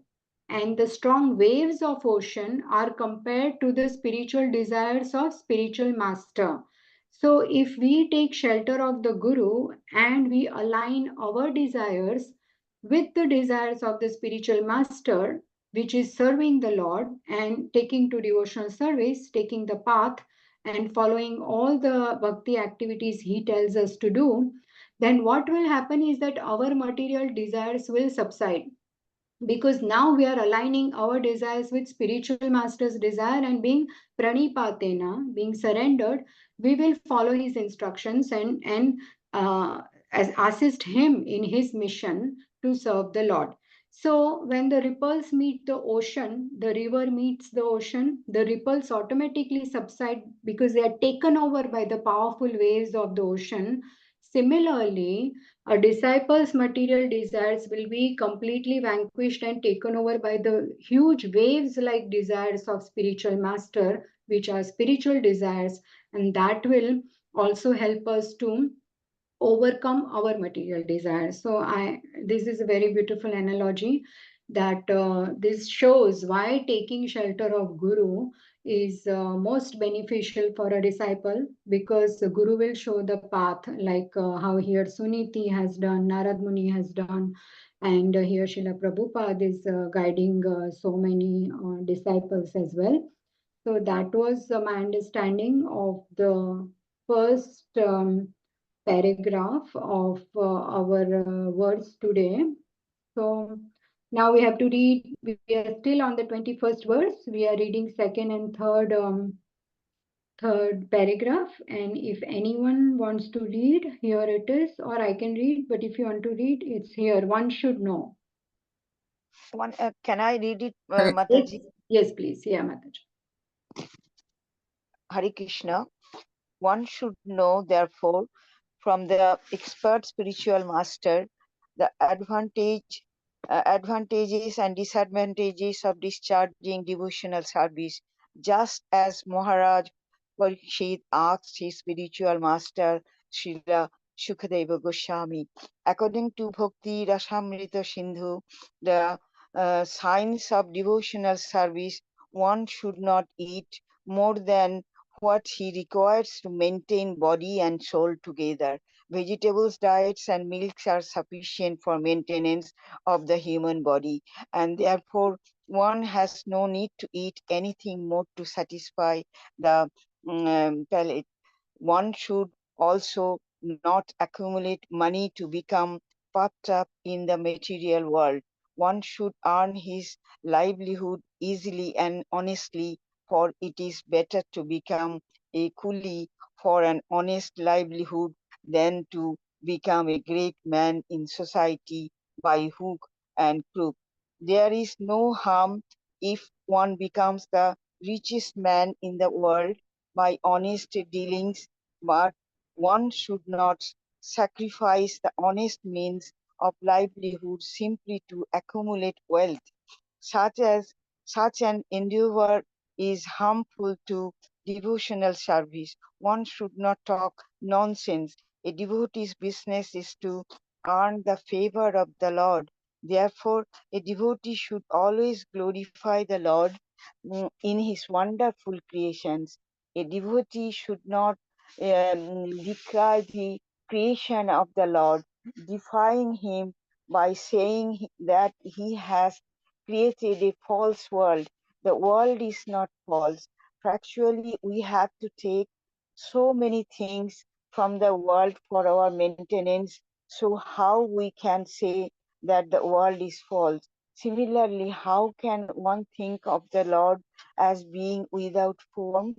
S1: and the strong waves of ocean are compared to the spiritual desires of spiritual master. So if we take shelter of the Guru and we align our desires with the desires of the spiritual master, which is serving the Lord and taking to devotional service, taking the path and following all the bhakti activities he tells us to do, then what will happen is that our material desires will subside, because now we are aligning our desires with spiritual master's desire, and being pranipatena, being surrendered, we will follow his instructions, and as assist him in his mission to serve the Lord. So when the ripples meet the ocean, the river meets the ocean, the ripples automatically subside because they are taken over by the powerful waves of the ocean. Similarly, a disciple's material desires will be completely vanquished and taken over by the huge waves like desires of spiritual master, which are spiritual desires, and that will also help us to overcome our material desires. So this is a very beautiful analogy that this shows why taking shelter of Guru is most beneficial for a disciple, because the Guru will show the path, like how here Suniti has done, Narad Muni has done, and here Srila Prabhupada is guiding so many disciples as well. So that was my understanding of the first paragraph of our words today. So now we have to read, we are still on the 21st verse. We are reading second and third paragraph. And if anyone wants to read, here it is, or I can read, but if you want to read, it's here. One should know.
S5: Can I read it,
S3: Hey.
S5: Mataji?
S1: Yes, please. Yeah, Mataji.
S5: Hare Krishna. One should know, therefore, from the expert spiritual master, the advantages and disadvantages of discharging devotional service, just as Maharaj Parikshit asked his spiritual master, Srila Shukadeva Goswami. According to Bhakti Rasamrita Sindhu, the science of devotional service, one should not eat more than what he requires to maintain body and soul together. Vegetables, diets, and milks are sufficient for maintenance of the human body, and therefore one has no need to eat anything more to satisfy the palate. One should also not accumulate money to become puffed up in the material world. One should earn his livelihood easily and honestly, for it is better to become a coolie for an honest livelihood than to become a great man in society by hook and crook. There is no harm if one becomes the richest man in the world by honest dealings, but one should not sacrifice the honest means of livelihood simply to accumulate wealth. Such as such an endeavor is harmful to devotional service. One should not talk nonsense. A devotee's business is to earn the favor of the Lord. Therefore, a devotee should always glorify the Lord in his wonderful creations. A devotee should not decry the creation of the Lord, defying him by saying that he has created a false world. The world is not false. Factually, we have to take so many things from the world for our maintenance. So how we can say that the world is false? Similarly, how can one think of the Lord as being without form?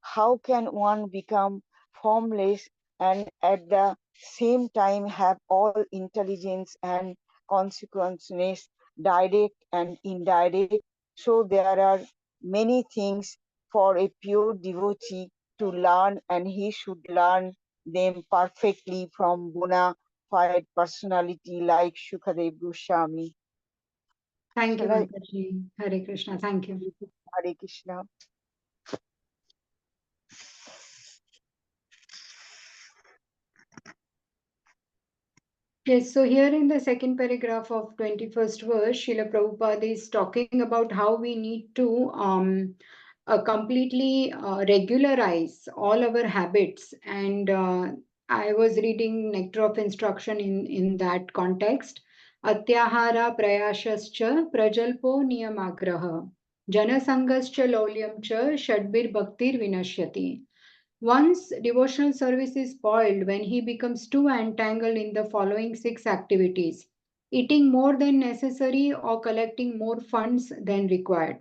S5: How can one become formless and at the same time have all intelligence and consequences, direct and indirect? So there are many things for a pure devotee to learn, and he should learn them perfectly from bona fide personality like Shukadev Goswami.
S1: Thank you,
S5: Shall I
S1: Mataji. Hare Krishna. Thank you.
S5: Hare Krishna?
S1: Yes, so here in the second paragraph of 21st verse, Srila Prabhupada is talking about how we need to completely regularize all our habits. And I was reading Nectar of Instruction in that context. Atyahara prayashascha prajalpo niyamagraha janasangascha laulyam cha shadbir bhaktir vinashyati. One's devotional service is spoiled when he becomes too entangled in the following six activities: eating more than necessary or collecting more funds than required,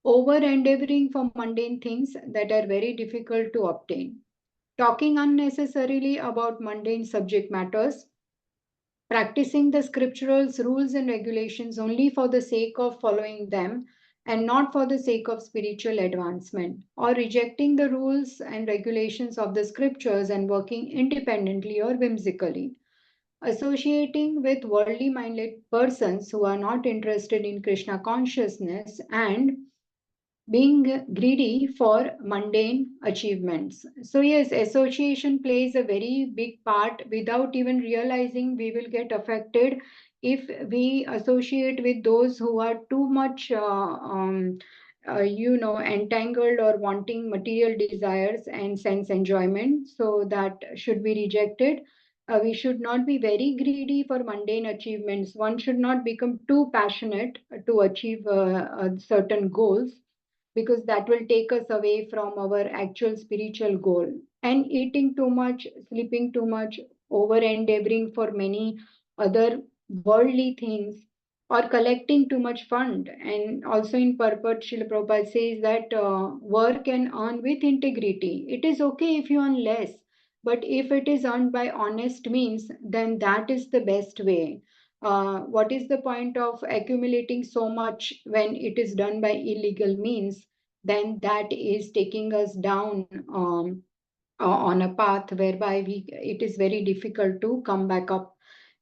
S1: over endeavoring for mundane things that are very difficult to obtain, talking unnecessarily about mundane subject matters, practicing the scriptural rules and regulations only for the sake of following them and not for the sake of spiritual advancement, or rejecting the rules and regulations of the scriptures and working independently or whimsically, associating with worldly minded persons who are not interested in Krishna consciousness, and being greedy for mundane achievements. So, yes, association plays a very big part. Without even realizing, we will get affected if we associate with those who are too much, entangled or wanting material desires and sense enjoyment. So, that should be rejected. We should not be very greedy for mundane achievements. One should not become too passionate to achieve certain goals, because that will take us away from our actual spiritual goal. And eating too much, sleeping too much, over endeavoring for many other worldly things, or collecting too much fund. And also in purport, Srila Prabhupada says that work and earn with integrity. It is okay if you earn less, but if it is earned by honest means, then that is the best way. What is the point of accumulating so much when it is done by illegal means? Then that is taking us down on a path whereby it is very difficult to come back up.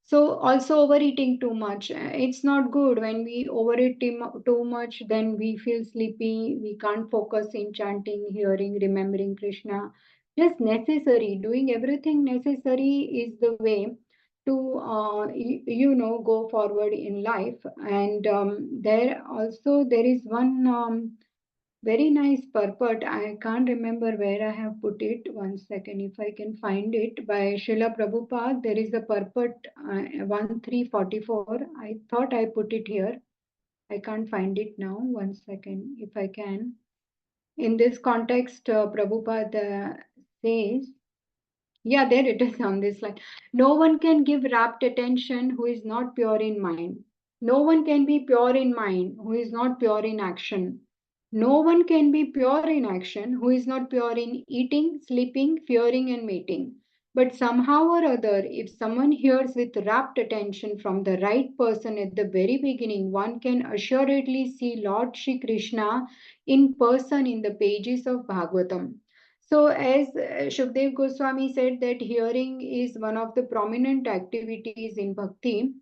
S1: So also overeating too much, it's not good. When we overeat too much, then we feel sleepy, we can't focus in chanting, hearing, remembering Krishna. Just necessary, doing everything necessary is the way to go forward in life. And there is one very nice purport. I can't remember where I have put it. One second, if I can find it. By Srila Prabhupada, there is a purport 1344. I thought I put it here. I can't find it now. One second, if I can. In this context, Prabhupada says, yeah, there it is on this slide. No one can give rapt attention who is not pure in mind. No one can be pure in mind who is not pure in action. No one can be pure in action who is not pure in eating, sleeping, fearing, and mating. But somehow or other, if someone hears with rapt attention from the right person at the very beginning, one can assuredly see Lord Shri Krishna in person in the pages of Bhagavatam. So, as Shukdev Goswami said, that hearing is one of the prominent activities in bhakti,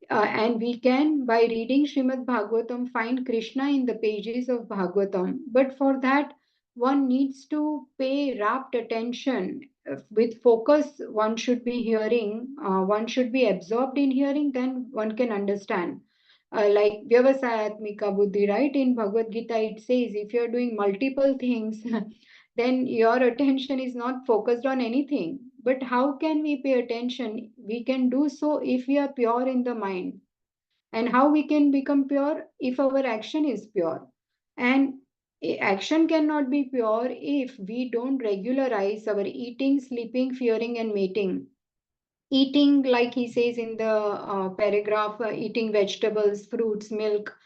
S1: and we can, by reading Srimad Bhagavatam, find Krishna in the pages of Bhagavatam. But for that, one needs to pay rapt attention. With focus, one should be hearing, one should be absorbed in hearing, then one can understand. Like Vyavasayatmika Buddhi, right? In Bhagavad Gita, it says if you're doing multiple things, then your attention is not focused on anything. But how can we pay attention? We can do so if we are pure in the mind. And how we can become pure? If our action is pure. And action cannot be pure if we don't regularize our eating, sleeping, fearing, and mating. Eating, like he says in the paragraph, eating vegetables, fruits, milk,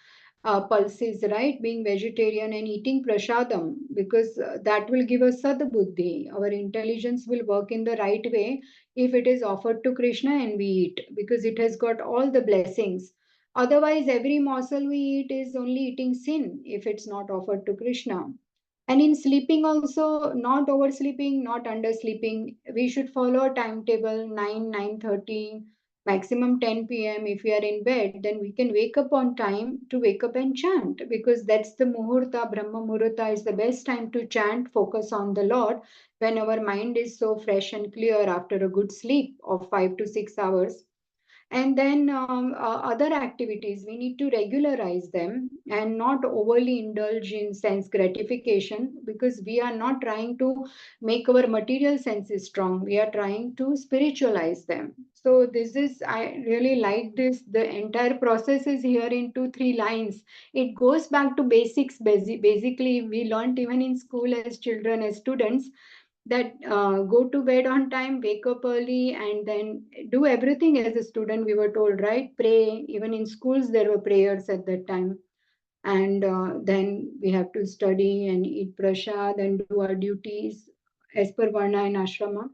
S1: pulses, right? Being vegetarian and eating prasadam, because that will give us sadbuddhi. Our intelligence will work in the right way if it is offered to Krishna and we eat, because it has got all the blessings. Otherwise, every morsel we eat is only eating sin if it's not offered to Krishna. And in sleeping also, not oversleeping, not undersleeping. We should follow a timetable, 9, 9:30, maximum 10 p.m. If we are in bed, then we can wake up on time to wake up and chant, because that's the muhurta, Brahma Muhurta is the best time to chant, focus on the Lord, when our mind is so fresh and clear after a good sleep of 5 to 6 hours. And then other activities, we need to regularize them and not overly indulge in sense gratification, because we are not trying to make our material senses strong. We are trying to spiritualize them. So this is, I really like this. The entire process is here in 2-3 lines. It goes back to basics. Basically, we learned even in school as children, as students, that go to bed on time, wake up early, and then do everything as a student. We were told, right? Pray. Even in schools, there were prayers at that time. And then we have to study and eat prasad and do our duties as per Varna and Ashrama.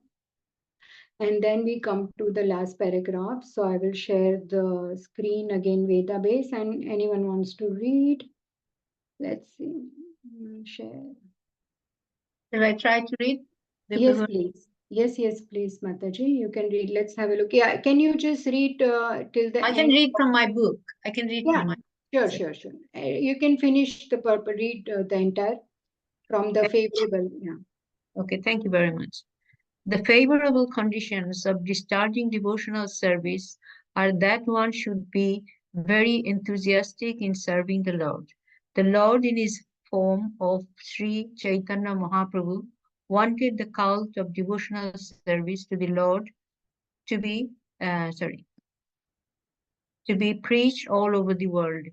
S1: And then we come to the last paragraph. So I will share the screen again, Veda base, and anyone wants to read. Let's see. Share.
S6: Shall I try to read?
S1: Yes, please. Yes, please, Mataji. You can read. Let's have a look. Yeah, can you just read till the
S6: I
S1: end?
S6: can read from my book. I can read
S1: Yeah,
S6: from my
S1: Sure, sure, sure. You can finish the purpose, read the entire from the favorable. Yeah.
S6: Okay, thank you very much. The favorable conditions of discharging devotional service are that one should be very enthusiastic in serving the Lord. The Lord, in his form of Sri Chaitanya Mahaprabhu, wanted the cult of devotional service to the Lord to be, to be preached all over the world,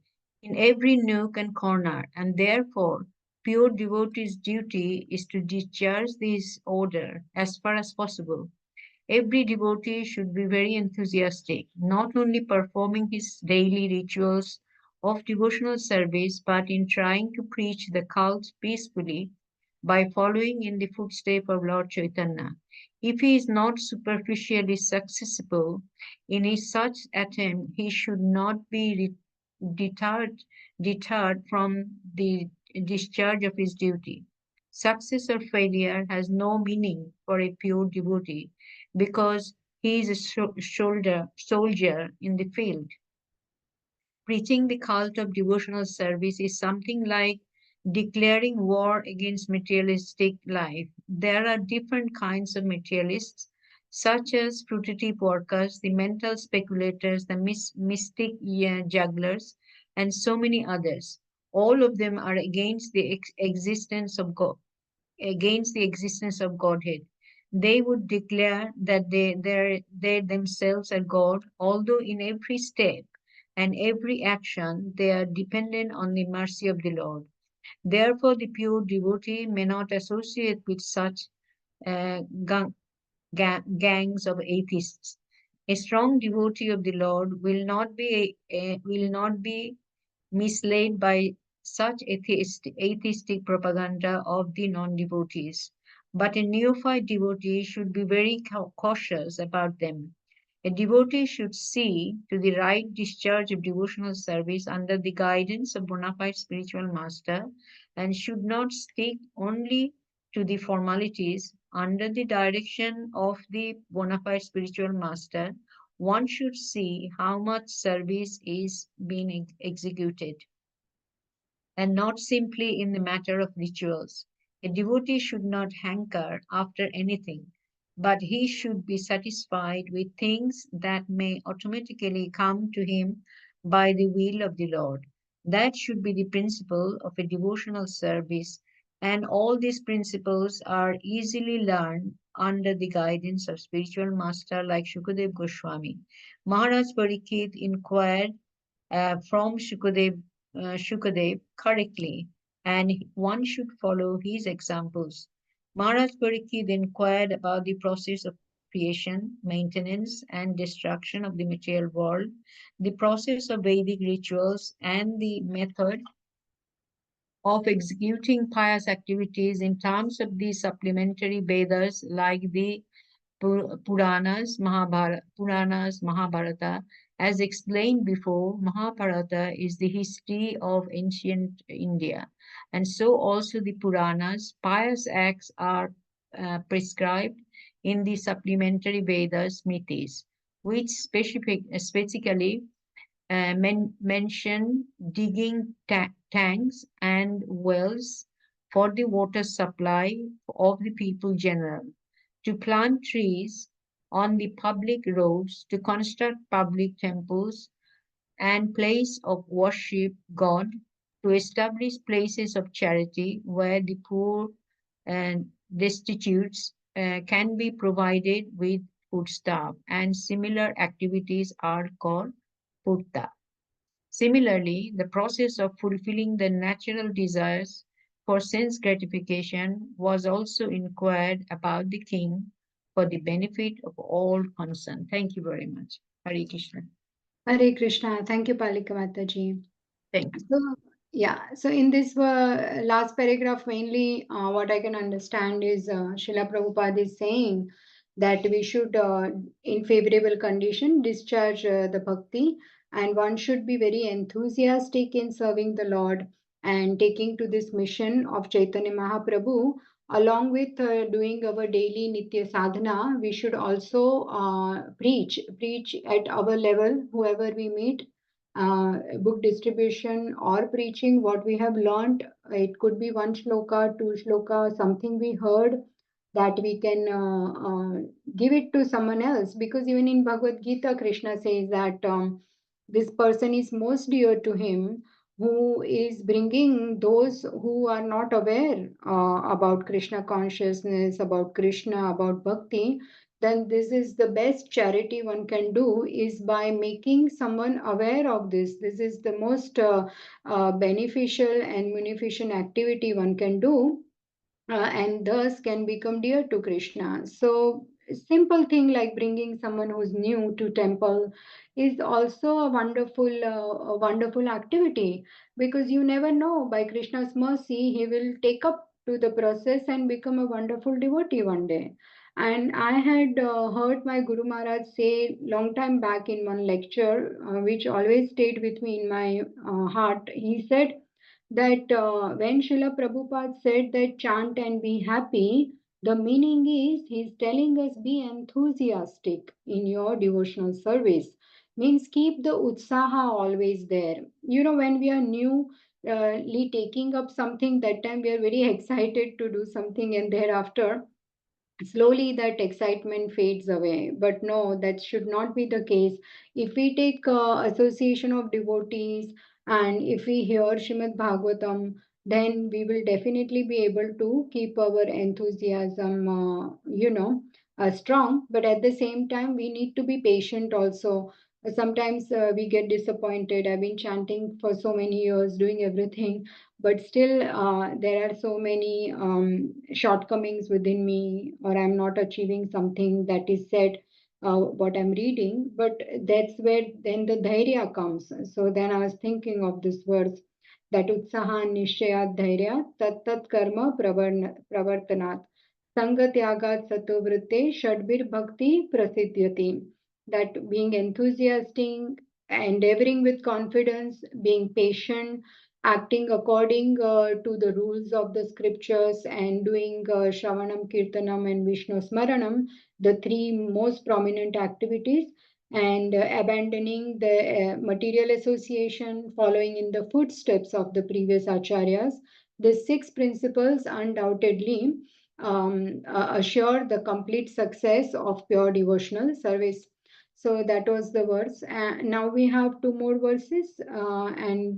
S6: in every nook and corner, and therefore pure devotee's duty is to discharge this order as far as possible. Every devotee should be very enthusiastic, not only performing his daily rituals of devotional service, but in trying to preach the cult peacefully by following in the footsteps of Lord Chaitanya. If he is not superficially successful in his such attempt, he should not be deterred, deterred from the discharge of his duty. Success or failure has no meaning for a pure devotee because he is a soldier in the field. Preaching the cult of devotional service is something like declaring war against materialistic life. There are different kinds of materialists, such as fruitative workers, the mental speculators, the mystic jugglers, and so many others. All of them are against the existence of God, against the existence of Godhead. They would declare that they themselves are God, although in every step and every action they are dependent on the mercy of the Lord. Therefore, the pure devotee may not associate with such uh, gang, gangs of atheists. A strong devotee of the Lord will not be misled by such atheistic propaganda of the non-devotees. But a neophyte devotee should be very cautious about them. A devotee should see to the right discharge of devotional service under the guidance of bona fide spiritual master and should not stick only to the formalities under the direction of the bona fide spiritual master. One should see how much service is being executed and not simply in the matter of rituals. A devotee should not hanker after anything, but he should be satisfied with things that may automatically come to him by the will of the Lord. That should be the principle of a devotional service, and all these principles are easily learned under the guidance of spiritual master like Shukadev Goswami. Maharaj Parikshit inquired from Shukadev correctly, and one should follow his examples. Maharaj Parikshit inquired about the process of creation, maintenance, and destruction of the material world, the process of Vedic rituals, and the method of executing pious activities in terms of the supplementary Vedas like the Puranas, Mahabharata. As explained before, Mahabharata is the history of ancient India, and so also the Puranas. Pious acts are prescribed in the supplementary Vedas, Smritis, which specifically mention digging tanks and wells for the water supply of the people general, to plant trees on the public roads, to construct public temples and place of worship God, to establish places of charity where the poor and destitutes can be provided with foodstuff, and similar activities are called putta. Similarly, the process of fulfilling the natural desires for sense gratification was also inquired about the king for the benefit of all concerned. Thank you very much. Hare Krishna.
S1: Hare Krishna. Thank you, Palika Mataji.
S6: Thank you.
S1: So, yeah, so in this last paragraph, mainly what I can understand is Srila Prabhupada is saying that we should, in favorable condition, discharge the bhakti, and one should be very enthusiastic in serving the Lord and taking to this mission of Chaitanya Mahaprabhu. Along with doing our daily Nitya Sadhana, we should also preach at our level, whoever we meet, book distribution or preaching, what we have learned, it could be one shloka, two shloka, something we heard that we can give it to someone else. Because even in Bhagavad Gita, Krishna says that this person is most dear to him who is bringing those who are not aware about Krishna consciousness, about Krishna, about bhakti. Then this is the best charity one can do, is by making someone aware of this. This is the most beneficial and munificent activity one can do, and thus can become dear to Krishna. So simple thing like bringing someone who's new to temple is also a wonderful activity, because you never know, by Krishna's mercy he will take up to the process and become a wonderful devotee one day. And I had heard my Guru Maharaj say long time back in one lecture, which always stayed with me in my heart. He said that when Srila Prabhupada said that chant and be happy, the meaning is he's telling us be enthusiastic in your devotional service. Means keep the utsaha always there. You know, when we are newly taking up something, that time we are very excited to do something, and thereafter slowly that excitement fades away. But no, that should not be the case. If we take association of devotees and if we hear Shrimad Bhagavatam, then we will definitely be able to keep our enthusiasm strong. But at the same time we need to be patient also. Sometimes we get disappointed. I've been chanting for so many years, doing everything, but still there are so many shortcomings within me, or I'm not achieving something that is said what I'm reading. But that's where then the dhairya comes. So then I was thinking of this verse, that utsaha nishayat dhairya tat tat karma pravartanat sangatyagat satovritte shadbir bhakti prasidyati. That being enthusiastic, endeavoring with confidence, being patient, acting according to the rules of the scriptures, and doing Shravanam, Kirtanam, and Vishnu Smaranam, the three most prominent activities, and abandoning the material association, following in the footsteps of the previous acharyas. The six principles undoubtedly assure the complete success of pure devotional service. So that was the verse. Now we have two more verses, and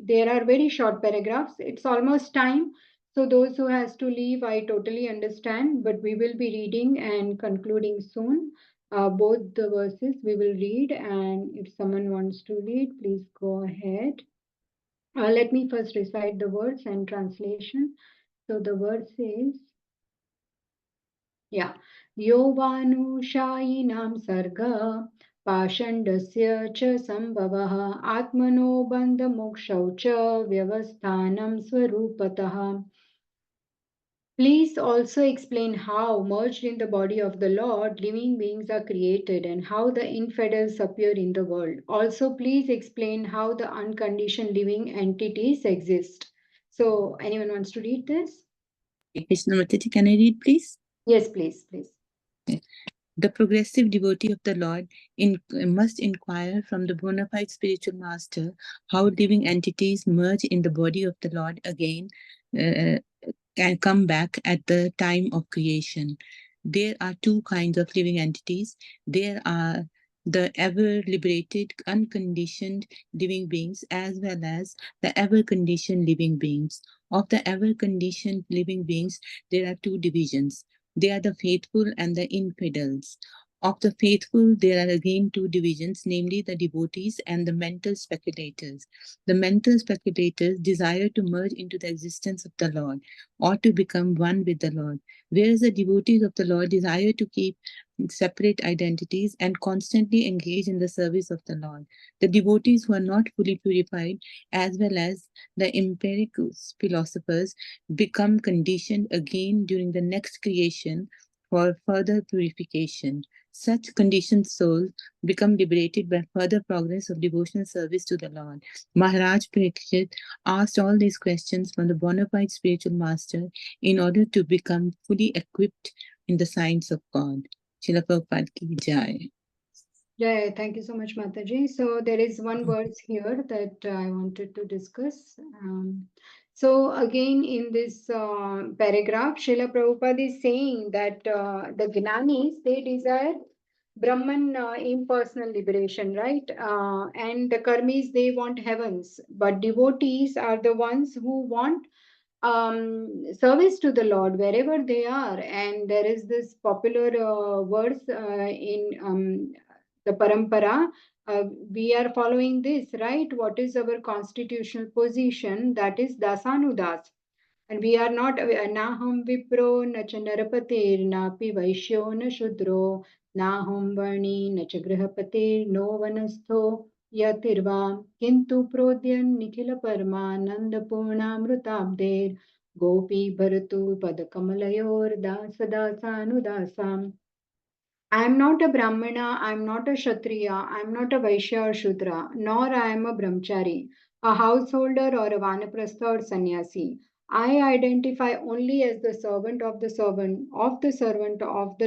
S1: there are very short paragraphs. It's almost time. So those who has to leave, I totally understand, but we will be reading and concluding soon. Both the verses we will read, and if someone wants to read, please go ahead. Let me first recite the words and translation. So the verse is, yeah, योवानुशायिनां सर्ग पाषण्डस्य च सम्भवः आत्मनो बन्धमोक्षौ च व्यवस्थानं स्वरूपतः. Please also explain how, merged in the body of the Lord, living beings are created and how the infidels appear in the world. Also, please explain how the unconditioned living entities exist. So, anyone wants to read this?
S7: Krishna Mataji, can I read, please?
S1: Yes, please, please.
S7: The progressive devotee of the Lord must inquire from the bona fide spiritual master how living entities merge in the body of the Lord again, can come back at the time of creation. There are two kinds of living entities. There are the ever liberated, unconditioned living beings, as well as the ever conditioned living beings. Of the ever conditioned living beings, there are two divisions. They are the faithful and the infidels. Of the faithful, there are again two divisions, namely the devotees and the mental speculators. The mental speculators desire to merge into the existence of the Lord or to become one with the Lord, whereas the devotees of the Lord desire to keep separate identities and constantly engage in the service of the Lord. The devotees who are not fully purified, as well as the empirical philosophers, become conditioned again during the next creation for further purification. Such conditioned souls become liberated by further progress of devotional service to the Lord. Maharaj Parikshit asked all these questions from the bona fide spiritual master in order to become fully equipped in the science of God. Srila Prabhupada ki jai.
S1: Yeah, thank you so much, Mataji. So there is one verse here that I wanted to discuss. So again, in this paragraph, Srila Prabhupada is saying that the Gnanis, they desire Brahman impersonal liberation, right? And the Karmis, they want heavens, but devotees are the ones who want service to the Lord wherever they are. And there is this popular verse in the parampara. We are following this, right? What is our constitutional position? That is dasanudas. And we are not naham vipro na cha narapatir napi vaishyo na shudro naham varni na cha grihapatir no vanastho yatirva kintu prodyan nikhila parmananda purnamrutabder gopi bharatu padkamalayor dasadasa I am not a Brahmana, I am not a Kshatriya, I am not a Vaishya or Shudra, nor I am a Brahmachari, a householder or a Vanaprastha or Sannyasi. I identify only as the servant of the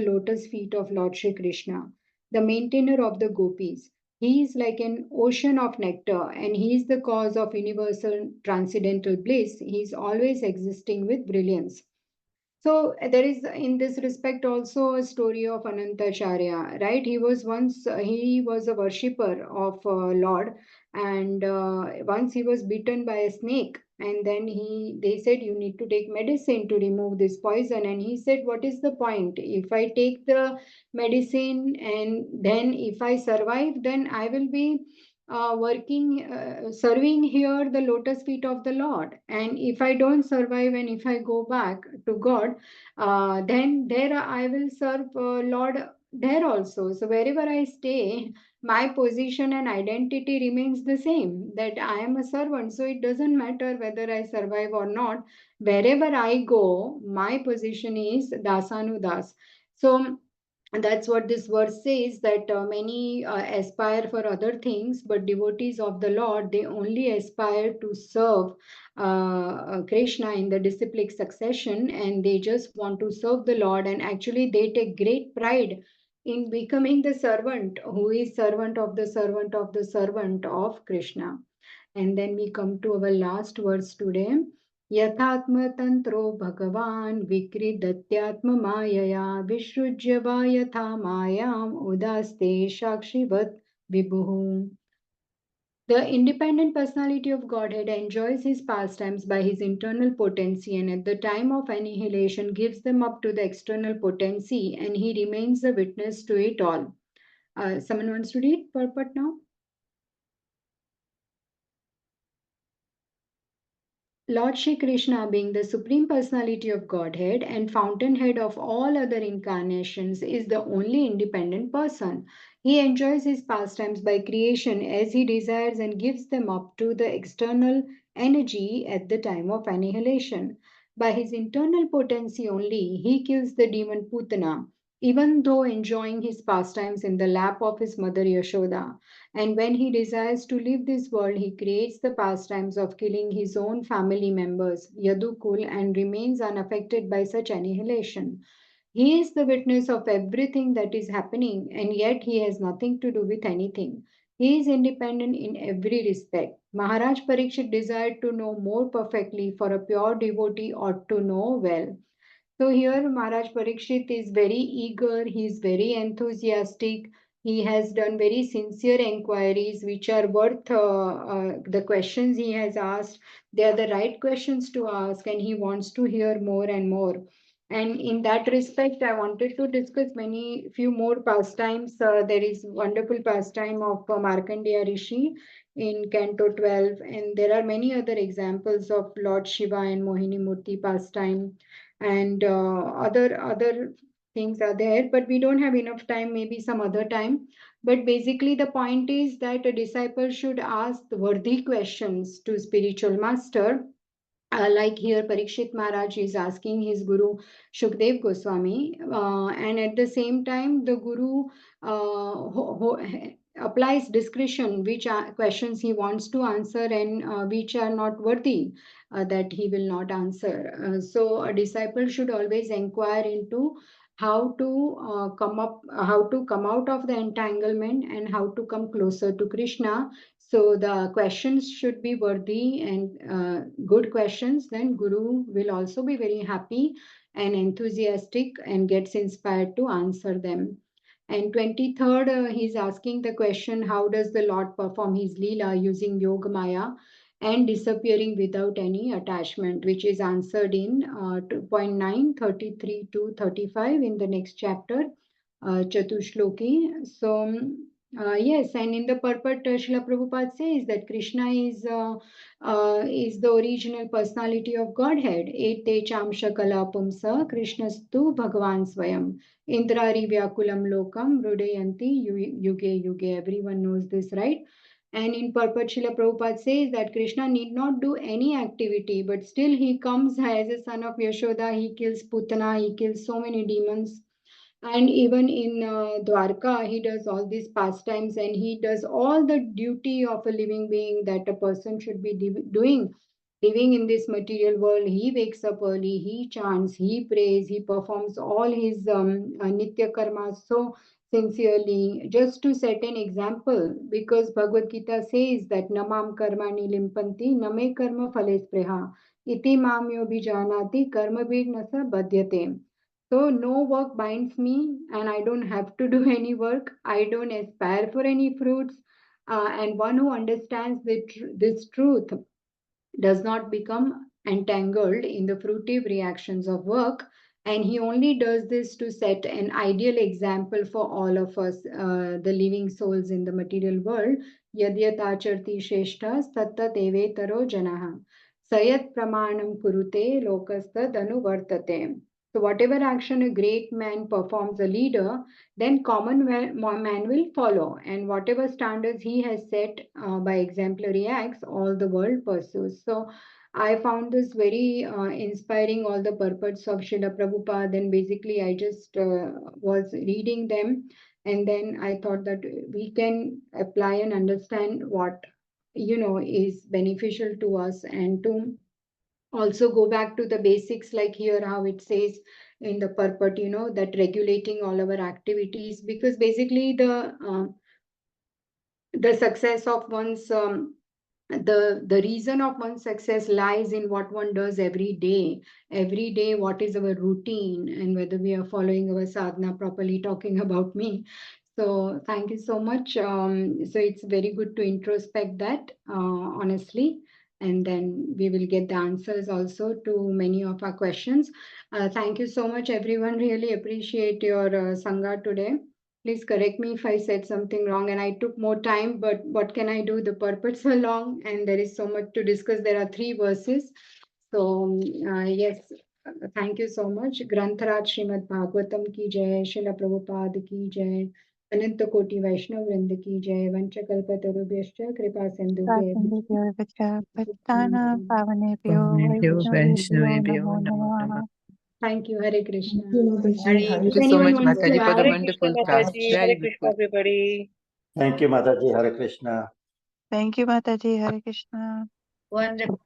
S1: lotus feet of Lord Shri Krishna, the maintainer of the gopis. He is like an ocean of nectar and he is the cause of universal transcendental bliss. He is always existing with brilliance. So there is in this respect also a story of Anantacharya, right? He was a worshipper of Lord, and once he was bitten by a snake, and then they said you need to take medicine to remove this poison, and he said, what is the point? If I take the medicine and then if I survive, then I will be serving here the lotus feet of the Lord. And if I don't survive and if I go back to God, then there I will serve Lord there also. So wherever I stay, my position and identity remains the same, that I am a servant. So it doesn't matter whether I survive or not. Wherever I go, my position is Dasanudas. So and that's what this verse says, that many aspire for other things, but devotees of the Lord, they only aspire to serve Krishna in the disciplic succession, and they just want to serve the Lord. And actually, they take great pride in becoming the servant who is servant of the servant of the servant of Krishna. And then we come to our last verse today. यथात्मतन्त्रो भगवान् विक्रीदत्यात्ममायया विसृज्य वा यथा मायाम् उदास्ते साक्षिवत् विभुः. The independent personality of Godhead enjoys his pastimes by his internal potency, and at the time of annihilation gives them up to the external potency, and he remains the witness to it all. Someone wants to read purport now? Lord Shri Krishna, being the Supreme Personality of Godhead and fountainhead of all other incarnations, is the only independent person. He enjoys his pastimes by creation as he desires and gives them up to the external energy at the time of annihilation. By his internal potency only, he kills the demon Putana, even though enjoying his pastimes in the lap of his mother Yashoda. And when he desires to leave this world, he creates the pastimes of killing his own family members, Yadukul, and remains unaffected by such annihilation. He is the witness of everything that is happening, and yet he has nothing to do with anything. He is independent in every respect. Maharaj Parikshit desired to know more perfectly, for a pure devotee ought to know well. So here Maharaj Parikshit is very eager, he is very enthusiastic, he has done very sincere inquiries which are worth the questions he has asked. They are the right questions to ask, and he wants to hear more and more. And in that respect, I wanted to discuss few more pastimes. There is wonderful pastime of Markandeya Rishi in Canto 12, and there are many other examples of Lord Shiva and Mohini Murti pastime, and other things are there, but we don't have enough time, maybe some other time. But basically the point is that a disciple should ask worthy questions to spiritual master, like here Parikshit Maharaj is asking his Guru Shukdev Goswami, and at the same time the Guru applies discretion which questions he wants to answer, and which are not worthy, that he will not answer. So a disciple should always inquire into how to come out of the entanglement and how to come closer to Krishna. So the questions should be worthy and good questions. Then Guru will also be very happy and enthusiastic and gets inspired to answer them. And 23rd, he's asking the question, how does the Lord perform his Leela using Yoga Maya and disappearing without any attachment, which is answered in 2.9, 33 to 35 in the next chapter, Chatushloki. So, yes, and in the purport, Srila Prabhupada says that Krishna is the original personality of Godhead. Ete chamsha kala pumsa Krishnastu Bhagavan Swayam. Indrari Vyakulam Lokam Rudayanti Yuge Yuge. Everyone knows this, right? And in purport, Srila Prabhupada says that Krishna need not do any activity, but still he comes as a son of Yashoda. He kills Putana, he kills so many demons. And even in Dwarka, he does all these pastimes and he does all the duty of a living being that a person should be doing. Living in this material world, he wakes up early, he chants, he prays, he performs all his Nitya karmas so sincerely, just to set an example, because Bhagavad Gita says that Namam karmani limpanti, name karma phales preha, iti mamyo bijanati karma nasa badhyate. So no work binds me, and I don't have to do any work. I don't aspire for any fruits. And one who understands this truth does not become entangled in the fruitive reactions of work. And he only does this to set an ideal example for all of us, the living souls in the material world. Yadyat acharti shreshta satta devetaro janaha. Sayat pramanam kurute lokastad anuvartate. So whatever action a great man performs, a leader, then common man will follow. And whatever standards he has set by exemplary acts, all the world pursues. So I found this very inspiring, all the purports of Srila Prabhupada. And basically, I just was reading them. And then I thought that we can apply and understand what, is beneficial to us, and to also go back to the basics, like here how it says in the purport, that regulating all our activities, because basically the success of one's the reason of one's success lies in what one does every day, what is our routine, and whether we are following our sadhana properly, talking about me. So thank you so much. So it's very good to introspect that, honestly, and then we will get the answers also to many of our questions. Thank you so much, everyone. Really appreciate your Sangha today. Please correct me if I said something wrong and I took more time, but what can I do? The purports are long and there is so much to discuss. There are 3 verses. So, yes, thank you so much. Grantharaj Srimad Bhagavatam ki jai, Srila Prabhupada ki jai, Ananta Koti Vaishnav Vrinda ki jai, Vanchakalpatarubhyascha Kripa Sindhubhya. Thank you, Hare Krishna.
S7: Thank you
S1: If
S7: so much,
S1: anyone wants to
S7: Mataji, for the
S1: ask,
S2: Hare
S7: wonderful
S2: Krishna,
S7: class.
S2: Mataji.
S7: Very
S2: Hare Krishna,
S7: good.
S2: everybody.
S8: Thank you, Mataji. Hare Krishna.
S5: Thank you, Mataji. Hare Krishna.
S6: Wonderful.